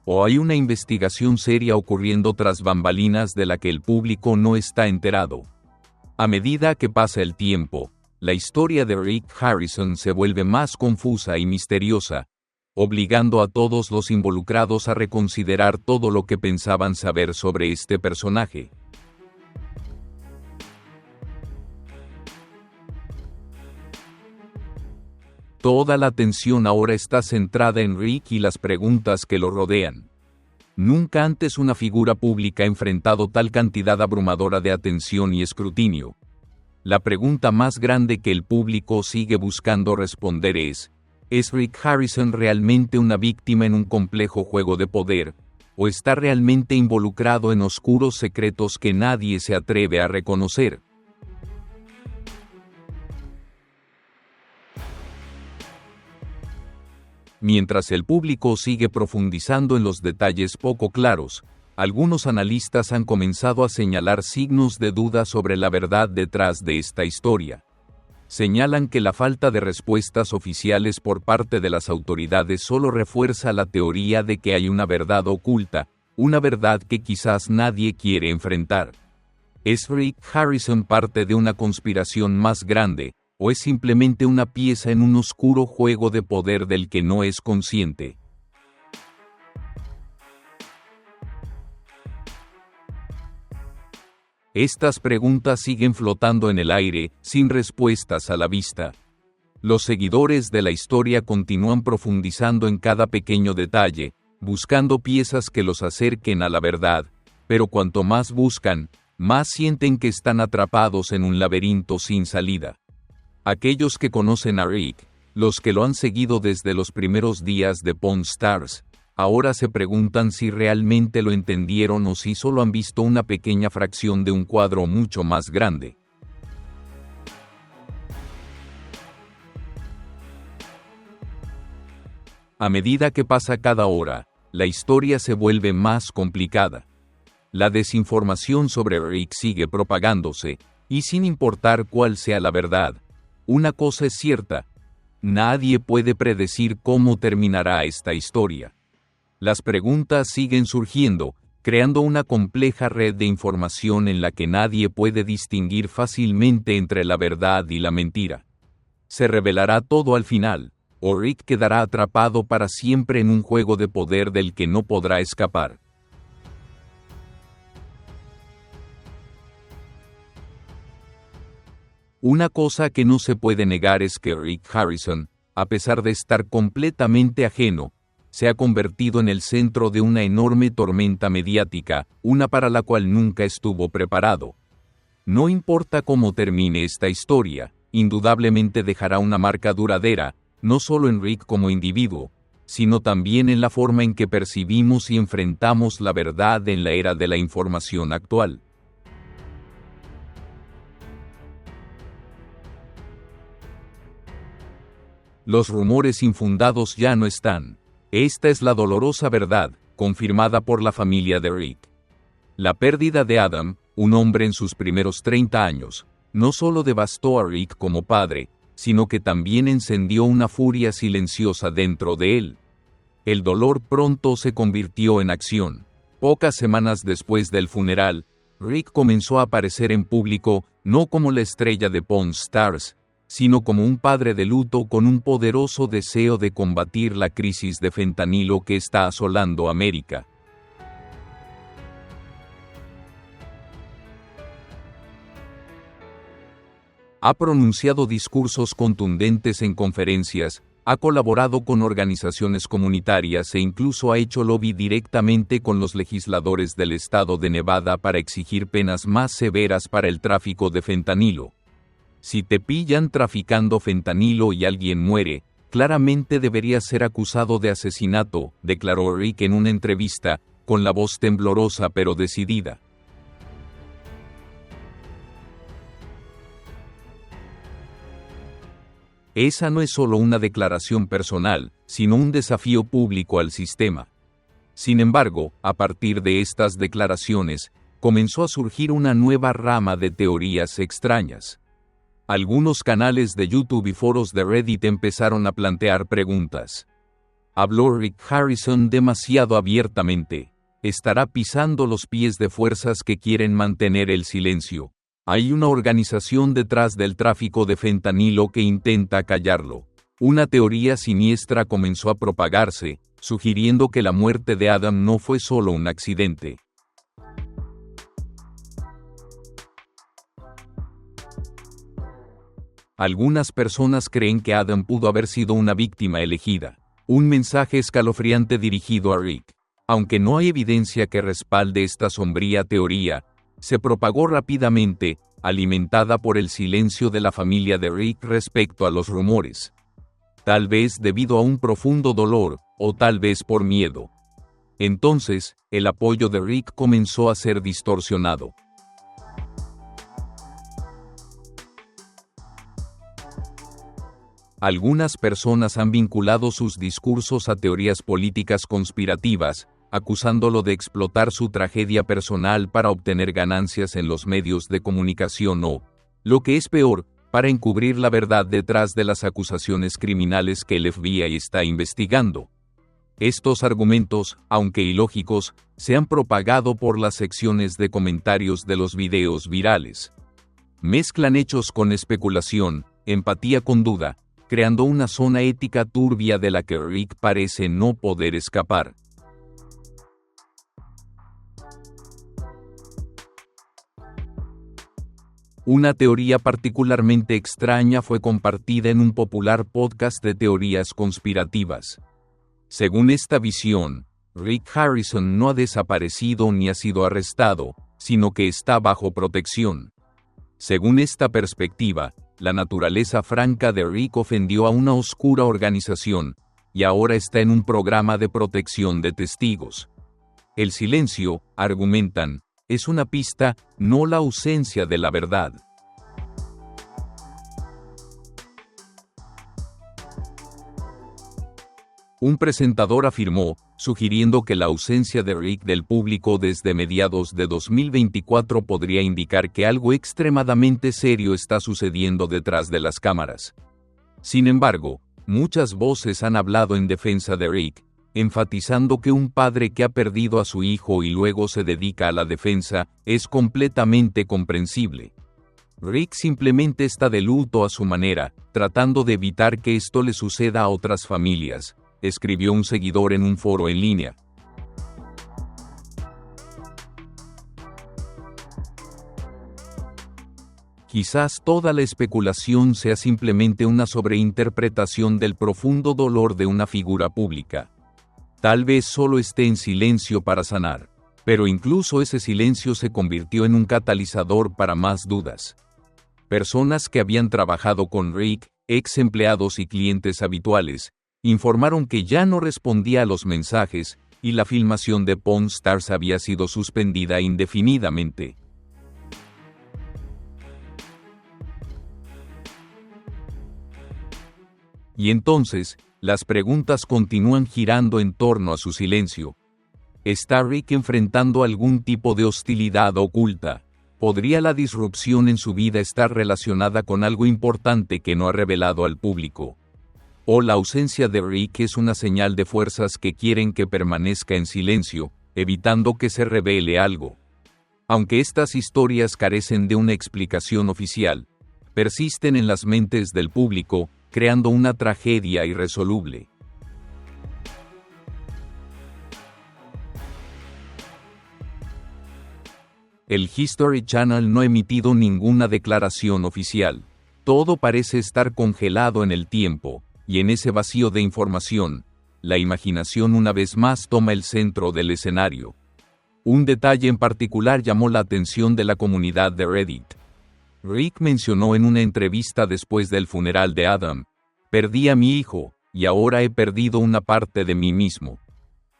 ¿O hay una investigación seria ocurriendo tras bambalinas de la que el público no está enterado? A medida que pasa el tiempo, la historia de Rick Harrison se vuelve más confusa y misteriosa, obligando a todos los involucrados a reconsiderar todo lo que pensaban saber sobre este personaje. Toda la atención ahora está centrada en Rick y las preguntas que lo rodean. Nunca antes una figura pública ha enfrentado tal cantidad abrumadora de atención y escrutinio. La pregunta más grande que el público sigue buscando responder ¿es Rick Harrison realmente una víctima en un complejo juego de poder, o está realmente involucrado en oscuros secretos que nadie se atreve a reconocer? Mientras el público sigue profundizando en los detalles poco claros, algunos analistas han comenzado a señalar signos de duda sobre la verdad detrás de esta historia. Señalan que la falta de respuestas oficiales por parte de las autoridades solo refuerza la teoría de que hay una verdad oculta, una verdad que quizás nadie quiere enfrentar. ¿Es Rick Harrison parte de una conspiración más grande, o es simplemente una pieza en un oscuro juego de poder del que no es consciente? Estas preguntas siguen flotando en el aire, sin respuestas a la vista. Los seguidores de la historia continúan profundizando en cada pequeño detalle, buscando piezas que los acerquen a la verdad, pero cuanto más buscan, más sienten que están atrapados en un laberinto sin salida. Aquellos que conocen a Rick, los que lo han seguido desde los primeros días de Pawn Stars, ahora se preguntan si realmente lo entendieron o si solo han visto una pequeña fracción de un cuadro mucho más grande. A medida que pasa cada hora, la historia se vuelve más complicada. La desinformación sobre Rick sigue propagándose, y sin importar cuál sea la verdad, una cosa es cierta: nadie puede predecir cómo terminará esta historia. Las preguntas siguen surgiendo, creando una compleja red de información en la que nadie puede distinguir fácilmente entre la verdad y la mentira. ¿Se revelará todo al final, o Rick quedará atrapado para siempre en un juego de poder del que no podrá escapar? Una cosa que no se puede negar es que Rick Harrison, a pesar de estar completamente ajeno, se ha convertido en el centro de una enorme tormenta mediática, una para la cual nunca estuvo preparado. No importa cómo termine esta historia, indudablemente dejará una marca duradera, no solo en Rick como individuo, sino también en la forma en que percibimos y enfrentamos la verdad en la era de la información actual. Los rumores infundados ya no están. Esta es la dolorosa verdad, confirmada por la familia de Rick. La pérdida de Adam, un hombre en sus primeros 30 años, no solo devastó a Rick como padre, sino que también encendió una furia silenciosa dentro de él. El dolor pronto se convirtió en acción. Pocas semanas después del funeral, Rick comenzó a aparecer en público, no como la estrella de Pawn Stars, sino como un padre de luto con un poderoso deseo de combatir la crisis de fentanilo que está asolando América. Ha pronunciado discursos contundentes en conferencias, ha colaborado con organizaciones comunitarias e incluso ha hecho lobby directamente con los legisladores del estado de Nevada para exigir penas más severas para el tráfico de fentanilo. Si te pillan traficando fentanilo y alguien muere, claramente deberías ser acusado de asesinato, declaró Rick en una entrevista, con la voz temblorosa pero decidida. Esa no es solo una declaración personal, sino un desafío público al sistema. Sin embargo, a partir de estas declaraciones, comenzó a surgir una nueva rama de teorías extrañas. Algunos canales de YouTube y foros de Reddit empezaron a plantear preguntas. ¿Habló Rick Harrison demasiado abiertamente? ¿Estará pisando los pies de fuerzas que quieren mantener el silencio? Hay una organización detrás del tráfico de fentanilo que intenta callarlo. Una teoría siniestra comenzó a propagarse, sugiriendo que la muerte de Adam no fue solo un accidente. Algunas personas creen que Adam pudo haber sido una víctima elegida. Un mensaje escalofriante dirigido a Rick. Aunque no hay evidencia que respalde esta sombría teoría, se propagó rápidamente, alimentada por el silencio de la familia de Rick respecto a los rumores. Tal vez debido a un profundo dolor, o tal vez por miedo. Entonces, el apoyo de Rick comenzó a ser distorsionado. Algunas personas han vinculado sus discursos a teorías políticas conspirativas, acusándolo de explotar su tragedia personal para obtener ganancias en los medios de comunicación o, lo que es peor, para encubrir la verdad detrás de las acusaciones criminales que el FBI está investigando. Estos argumentos, aunque ilógicos, se han propagado por las secciones de comentarios de los videos virales. Mezclan hechos con especulación, empatía con duda, creando una zona ética turbia de la que Rick parece no poder escapar. Una teoría particularmente extraña fue compartida en un popular podcast de teorías conspirativas. Según esta visión, Rick Harrison no ha desaparecido ni ha sido arrestado, sino que está bajo protección. Según esta perspectiva, la naturaleza franca de Rick ofendió a una oscura organización, y ahora está en un programa de protección de testigos. El silencio, argumentan, es una pista, no la ausencia de la verdad. Un presentador afirmó, sugiriendo que la ausencia de Rick del público desde mediados de 2024 podría indicar que algo extremadamente serio está sucediendo detrás de las cámaras. Sin embargo, muchas voces han hablado en defensa de Rick, enfatizando que un padre que ha perdido a su hijo y luego se dedica a la defensa es completamente comprensible. Rick simplemente está de luto a su manera, tratando de evitar que esto le suceda a otras familias, escribió un seguidor en un foro en línea. Quizás toda la especulación sea simplemente una sobreinterpretación del profundo dolor de una figura pública. Tal vez solo esté en silencio para sanar, pero incluso ese silencio se convirtió en un catalizador para más dudas. Personas que habían trabajado con Rick, ex empleados y clientes habituales, informaron que ya no respondía a los mensajes, y la filmación de Pawn Stars había sido suspendida indefinidamente. Y entonces, las preguntas continúan girando en torno a su silencio. ¿Está Rick enfrentando algún tipo de hostilidad oculta? ¿Podría la disrupción en su vida estar relacionada con algo importante que no ha revelado al público? ¿O la ausencia de Rick es una señal de fuerzas que quieren que permanezca en silencio, evitando que se revele algo? Aunque estas historias carecen de una explicación oficial, persisten en las mentes del público, creando una tragedia irresoluble. El History Channel no ha emitido ninguna declaración oficial. Todo parece estar congelado en el tiempo, y en ese vacío de información, la imaginación una vez más toma el centro del escenario. Un detalle en particular llamó la atención de la comunidad de Reddit. Rick mencionó en una entrevista después del funeral de Adam: «Perdí a mi hijo, y ahora he perdido una parte de mí mismo.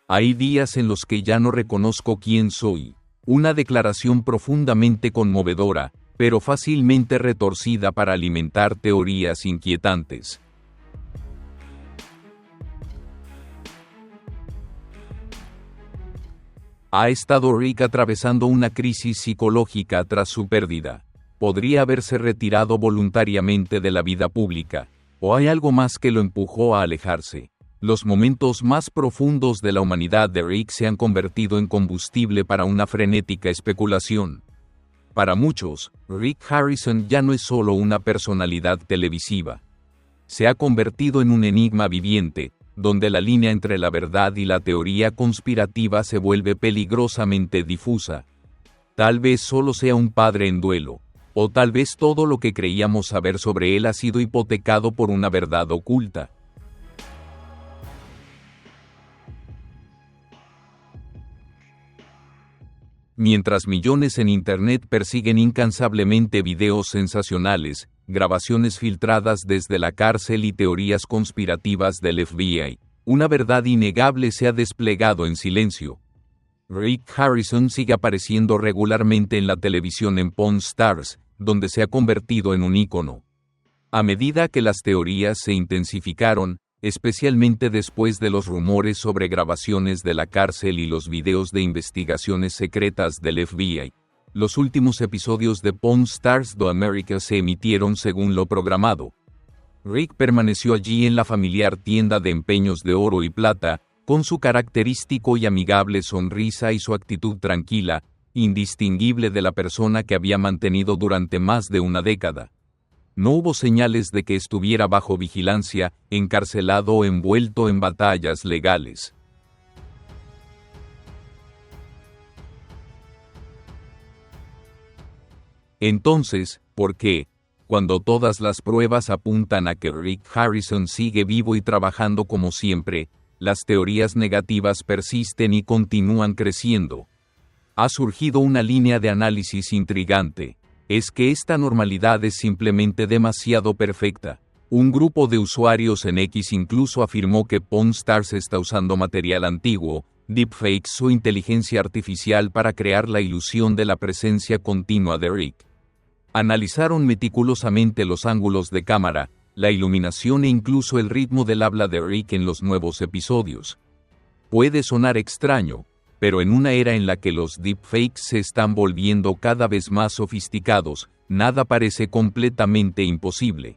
Hay días en los que ya no reconozco quién soy». Una declaración profundamente conmovedora, pero fácilmente retorcida para alimentar teorías inquietantes. ¿Ha estado Rick atravesando una crisis psicológica tras su pérdida? ¿Podría haberse retirado voluntariamente de la vida pública? ¿O hay algo más que lo empujó a alejarse? Los momentos más profundos de la humanidad de Rick se han convertido en combustible para una frenética especulación. Para muchos, Rick Harrison ya no es solo una personalidad televisiva. Se ha convertido en un enigma viviente, donde la línea entre la verdad y la teoría conspirativa se vuelve peligrosamente difusa. Tal vez solo sea un padre en duelo, o tal vez todo lo que creíamos saber sobre él ha sido hipotecado por una verdad oculta. Mientras millones en Internet persiguen incansablemente videos sensacionales, grabaciones filtradas desde la cárcel y teorías conspirativas del FBI, una verdad innegable se ha desplegado en silencio. Rick Harrison sigue apareciendo regularmente en la televisión en Pawn Stars, donde se ha convertido en un ícono. A medida que las teorías se intensificaron, especialmente después de los rumores sobre grabaciones de la cárcel y los videos de investigaciones secretas del FBI, los últimos episodios de Pawn Stars de America se emitieron según lo programado. Rick permaneció allí en la familiar tienda de empeños de oro y plata, con su característico y amigable sonrisa y su actitud tranquila, indistinguible de la persona que había mantenido durante más de una década. No hubo señales de que estuviera bajo vigilancia, encarcelado o envuelto en batallas legales. Entonces, ¿por qué, cuando todas las pruebas apuntan a que Rick Harrison sigue vivo y trabajando como siempre, las teorías negativas persisten y continúan creciendo? Ha surgido una línea de análisis intrigante. Es que esta normalidad es simplemente demasiado perfecta. Un grupo de usuarios en X incluso afirmó que Pawn Stars está usando material antiguo, deepfakes o inteligencia artificial para crear la ilusión de la presencia continua de Rick. Analizaron meticulosamente los ángulos de cámara, la iluminación e incluso el ritmo del habla de Rick en los nuevos episodios. Puede sonar extraño, pero en una era en la que los deepfakes se están volviendo cada vez más sofisticados, nada parece completamente imposible.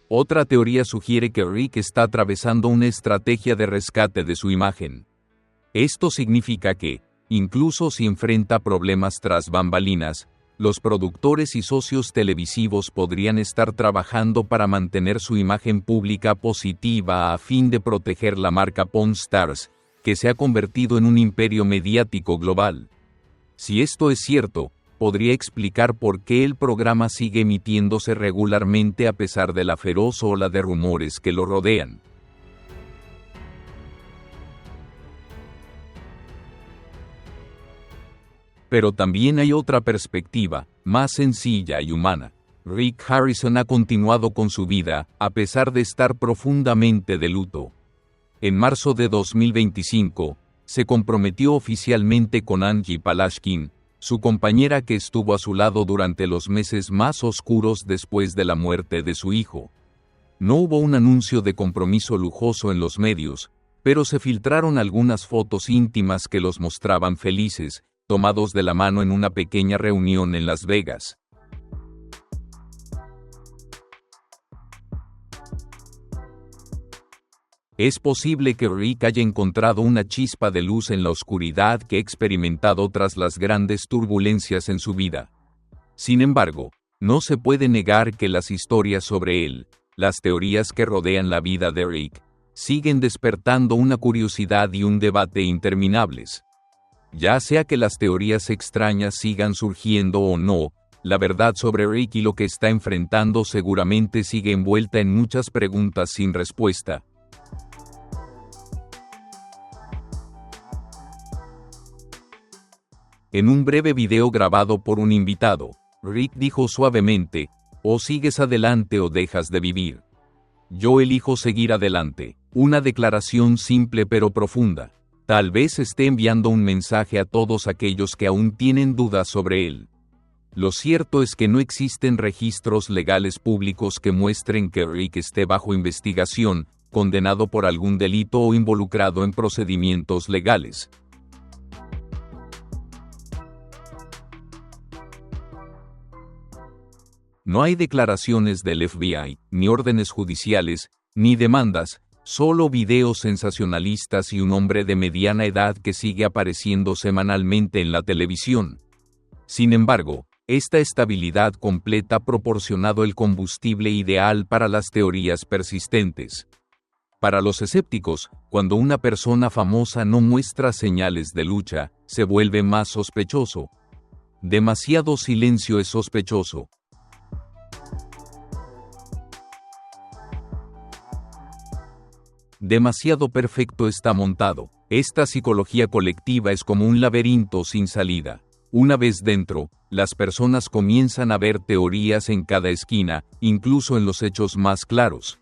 Otra teoría sugiere que Rick está atravesando una estrategia de rescate de su imagen. Esto significa que, incluso si enfrenta problemas tras bambalinas, los productores y socios televisivos podrían estar trabajando para mantener su imagen pública positiva a fin de proteger la marca Pawn Stars, que se ha convertido en un imperio mediático global. Si esto es cierto, podría explicar por qué el programa sigue emitiéndose regularmente a pesar de la feroz ola de rumores que lo rodean. Pero también hay otra perspectiva, más sencilla y humana. Rick Harrison ha continuado con su vida, a pesar de estar profundamente de luto. En marzo de 2025, se comprometió oficialmente con Angie Palashkin, su compañera que estuvo a su lado durante los meses más oscuros después de la muerte de su hijo. No hubo un anuncio de compromiso lujoso en los medios, pero se filtraron algunas fotos íntimas que los mostraban felices, tomados de la mano en una pequeña reunión en Las Vegas. Es posible que Rick haya encontrado una chispa de luz en la oscuridad que ha experimentado tras las grandes turbulencias en su vida. Sin embargo, no se puede negar que las historias sobre él, las teorías que rodean la vida de Rick, siguen despertando una curiosidad y un debate interminables. Ya sea que las teorías extrañas sigan surgiendo o no, la verdad sobre Rick y lo que está enfrentando seguramente sigue envuelta en muchas preguntas sin respuesta. En un breve video grabado por un invitado, Rick dijo suavemente, o sigues adelante o dejas de vivir. Yo elijo seguir adelante. Una declaración simple pero profunda. Tal vez esté enviando un mensaje a todos aquellos que aún tienen dudas sobre él. Lo cierto es que no existen registros legales públicos que muestren que Rick esté bajo investigación, condenado por algún delito o involucrado en procedimientos legales. No hay declaraciones del FBI, ni órdenes judiciales, ni demandas, solo videos sensacionalistas y un hombre de mediana edad que sigue apareciendo semanalmente en la televisión. Sin embargo, esta estabilidad completa ha proporcionado el combustible ideal para las teorías persistentes. Para los escépticos, cuando una persona famosa no muestra señales de lucha, se vuelve más sospechoso. Demasiado silencio es sospechoso. Demasiado perfecto está montado. Esta psicología colectiva es como un laberinto sin salida. Una vez dentro, las personas comienzan a ver teorías en cada esquina, incluso en los hechos más claros.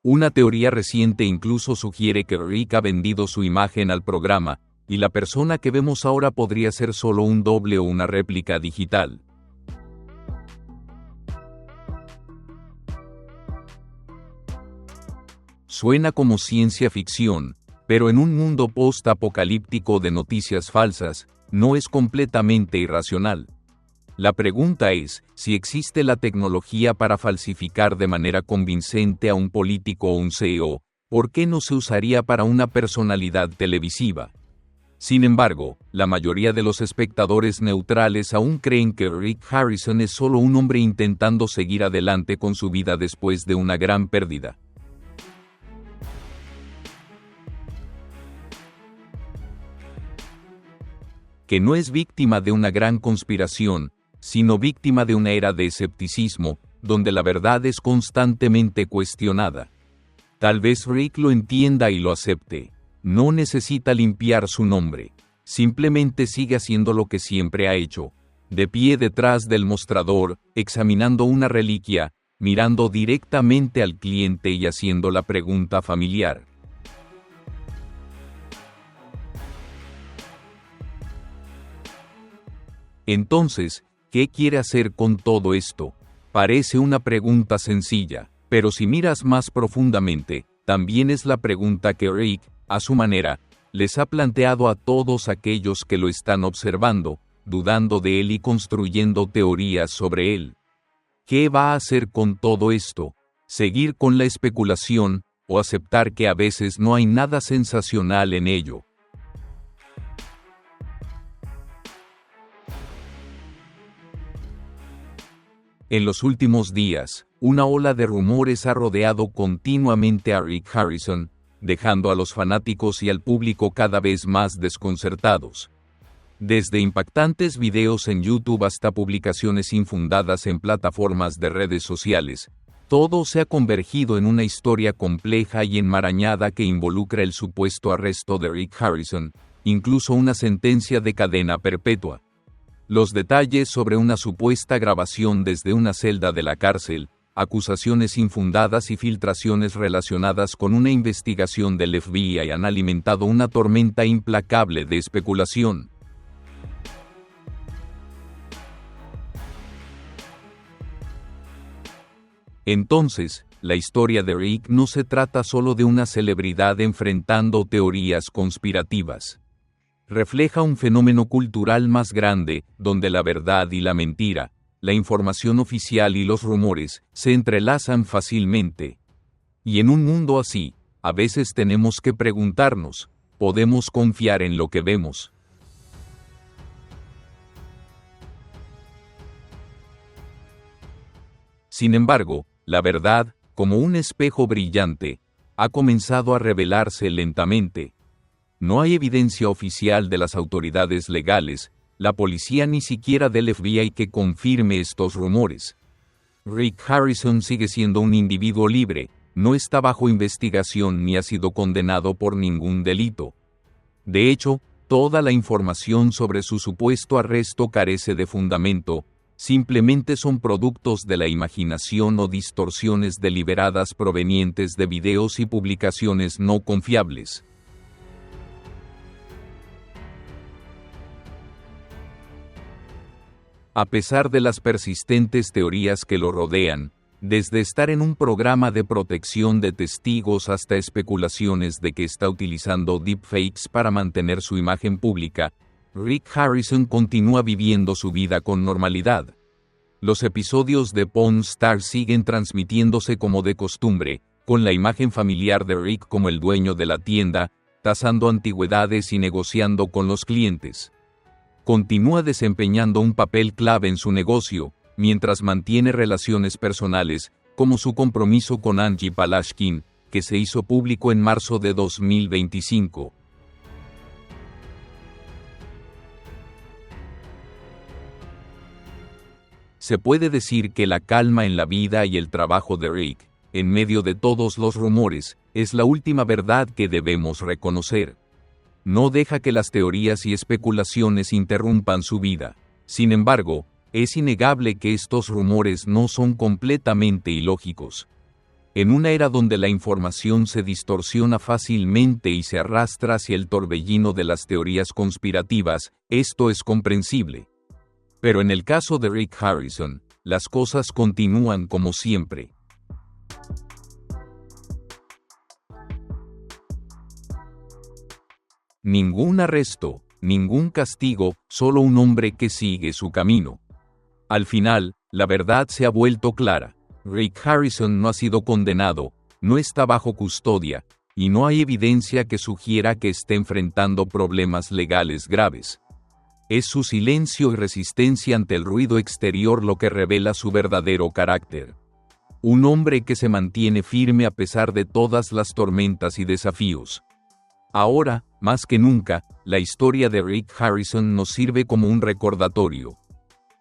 Una teoría reciente incluso sugiere que Rick ha vendido su imagen al programa, y la persona que vemos ahora podría ser solo un doble o una réplica digital. Suena como ciencia ficción, pero en un mundo post-apocalíptico de noticias falsas, no es completamente irracional. La pregunta es, si existe la tecnología para falsificar de manera convincente a un político o un CEO, ¿por qué no se usaría para una personalidad televisiva? Sin embargo, la mayoría de los espectadores neutrales aún creen que Rick Harrison es solo un hombre intentando seguir adelante con su vida después de una gran pérdida. Que no es víctima de una gran conspiración, sino víctima de una era de escepticismo, donde la verdad es constantemente cuestionada. Tal vez Rick lo entienda y lo acepte. No necesita limpiar su nombre. Simplemente sigue haciendo lo que siempre ha hecho. De pie detrás del mostrador, examinando una reliquia, mirando directamente al cliente y haciendo la pregunta familiar. Entonces, ¿qué quiere hacer con todo esto? Parece una pregunta sencilla, pero si miras más profundamente, también es la pregunta que Rick, a su manera, les ha planteado a todos aquellos que lo están observando, dudando de él y construyendo teorías sobre él. ¿Qué va a hacer con todo esto? ¿Seguir con la especulación, o aceptar que a veces no hay nada sensacional en ello? En los últimos días, una ola de rumores ha rodeado continuamente a Rick Harrison, dejando a los fanáticos y al público cada vez más desconcertados. Desde impactantes videos en YouTube hasta publicaciones infundadas en plataformas de redes sociales, todo se ha convergido en una historia compleja y enmarañada que involucra el supuesto arresto de Rick Harrison, incluso una sentencia de cadena perpetua. Los detalles sobre una supuesta grabación desde una celda de la cárcel, acusaciones infundadas y filtraciones relacionadas con una investigación del FBI han alimentado una tormenta implacable de especulación. Entonces, la historia de Rick no se trata solo de una celebridad enfrentando teorías conspirativas. Refleja un fenómeno cultural más grande, donde la verdad y la mentira, la información oficial y los rumores, se entrelazan fácilmente. Y en un mundo así, a veces tenemos que preguntarnos, ¿podemos confiar en lo que vemos? Sin embargo, la verdad, como un espejo brillante, ha comenzado a revelarse lentamente. No hay evidencia oficial de las autoridades legales, la policía ni siquiera del FBI que confirme estos rumores. Rick Harrison sigue siendo un individuo libre, no está bajo investigación ni ha sido condenado por ningún delito. De hecho, toda la información sobre su supuesto arresto carece de fundamento, simplemente son productos de la imaginación o distorsiones deliberadas provenientes de videos y publicaciones no confiables. A pesar de las persistentes teorías que lo rodean, desde estar en un programa de protección de testigos hasta especulaciones de que está utilizando deepfakes para mantener su imagen pública, Rick Harrison continúa viviendo su vida con normalidad. Los episodios de Pawn Stars siguen transmitiéndose como de costumbre, con la imagen familiar de Rick como el dueño de la tienda, tasando antigüedades y negociando con los clientes. Continúa desempeñando un papel clave en su negocio, mientras mantiene relaciones personales, como su compromiso con Angie Palashkin, que se hizo público en marzo de 2025. Se puede decir que la calma en la vida y el trabajo de Rick, en medio de todos los rumores, es la última verdad que debemos reconocer. No deja que las teorías y especulaciones interrumpan su vida. Sin embargo, es innegable que estos rumores no son completamente ilógicos. En una era donde la información se distorsiona fácilmente y se arrastra hacia el torbellino de las teorías conspirativas, esto es comprensible. Pero en el caso de Rick Harrison, las cosas continúan como siempre. Ningún arresto, ningún castigo, solo un hombre que sigue su camino. Al final, la verdad se ha vuelto clara. Rick Harrison no ha sido condenado, no está bajo custodia, y no hay evidencia que sugiera que esté enfrentando problemas legales graves. Es su silencio y resistencia ante el ruido exterior lo que revela su verdadero carácter. Un hombre que se mantiene firme a pesar de todas las tormentas y desafíos. Ahora, más que nunca, la historia de Rick Harrison nos sirve como un recordatorio.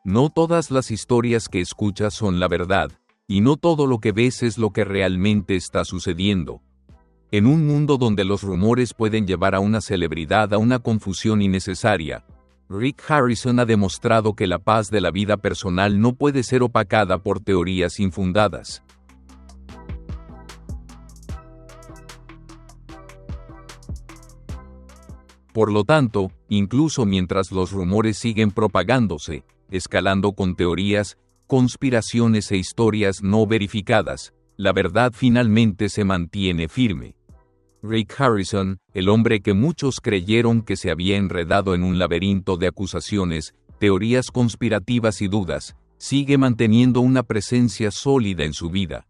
No todas las historias que escuchas son la verdad, y no todo lo que ves es lo que realmente está sucediendo. En un mundo donde los rumores pueden llevar a una celebridad a una confusión innecesaria, Rick Harrison ha demostrado que la paz de la vida personal no puede ser opacada por teorías infundadas. Por lo tanto, incluso mientras los rumores siguen propagándose, escalando con teorías, conspiraciones e historias no verificadas, la verdad finalmente se mantiene firme. Rick Harrison, el hombre que muchos creyeron que se había enredado en un laberinto de acusaciones, teorías conspirativas y dudas, sigue manteniendo una presencia sólida en su vida.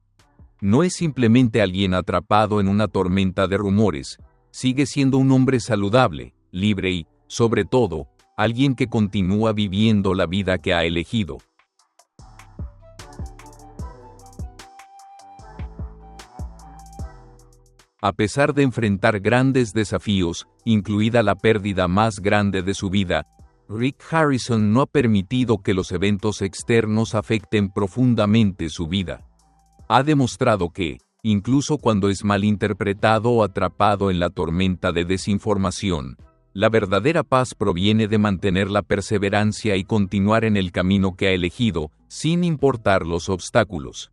No es simplemente alguien atrapado en una tormenta de rumores, sigue siendo un hombre saludable, libre y, sobre todo, alguien que continúa viviendo la vida que ha elegido. A pesar de enfrentar grandes desafíos, incluida la pérdida más grande de su vida, Rick Harrison no ha permitido que los eventos externos afecten profundamente su vida. Ha demostrado que, incluso cuando es malinterpretado o atrapado en la tormenta de desinformación, la verdadera paz proviene de mantener la perseverancia y continuar en el camino que ha elegido, sin importar los obstáculos.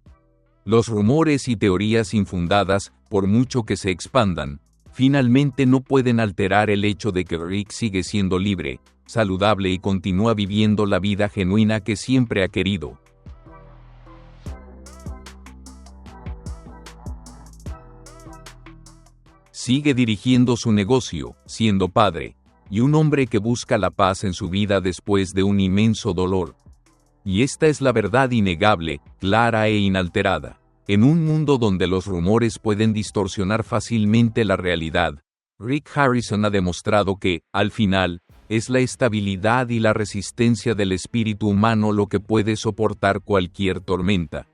Los rumores y teorías infundadas, por mucho que se expandan, finalmente no pueden alterar el hecho de que Rick sigue siendo libre, saludable y continúa viviendo la vida genuina que siempre ha querido. Sigue dirigiendo su negocio, siendo padre, y un hombre que busca la paz en su vida después de un inmenso dolor. Y esta es la verdad innegable, clara e inalterada. En un mundo donde los rumores pueden distorsionar fácilmente la realidad, Rick Harrison ha demostrado que, al final, es la estabilidad y la resistencia del espíritu humano lo que puede soportar cualquier tormenta.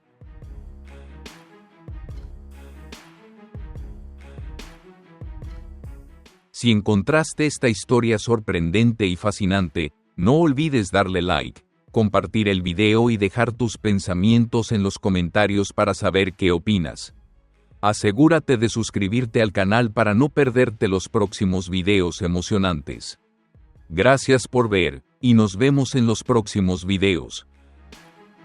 Si encontraste esta historia sorprendente y fascinante, no olvides darle like, compartir el video y dejar tus pensamientos en los comentarios para saber qué opinas. Asegúrate de suscribirte al canal para no perderte los próximos videos emocionantes. Gracias por ver, y nos vemos en los próximos videos.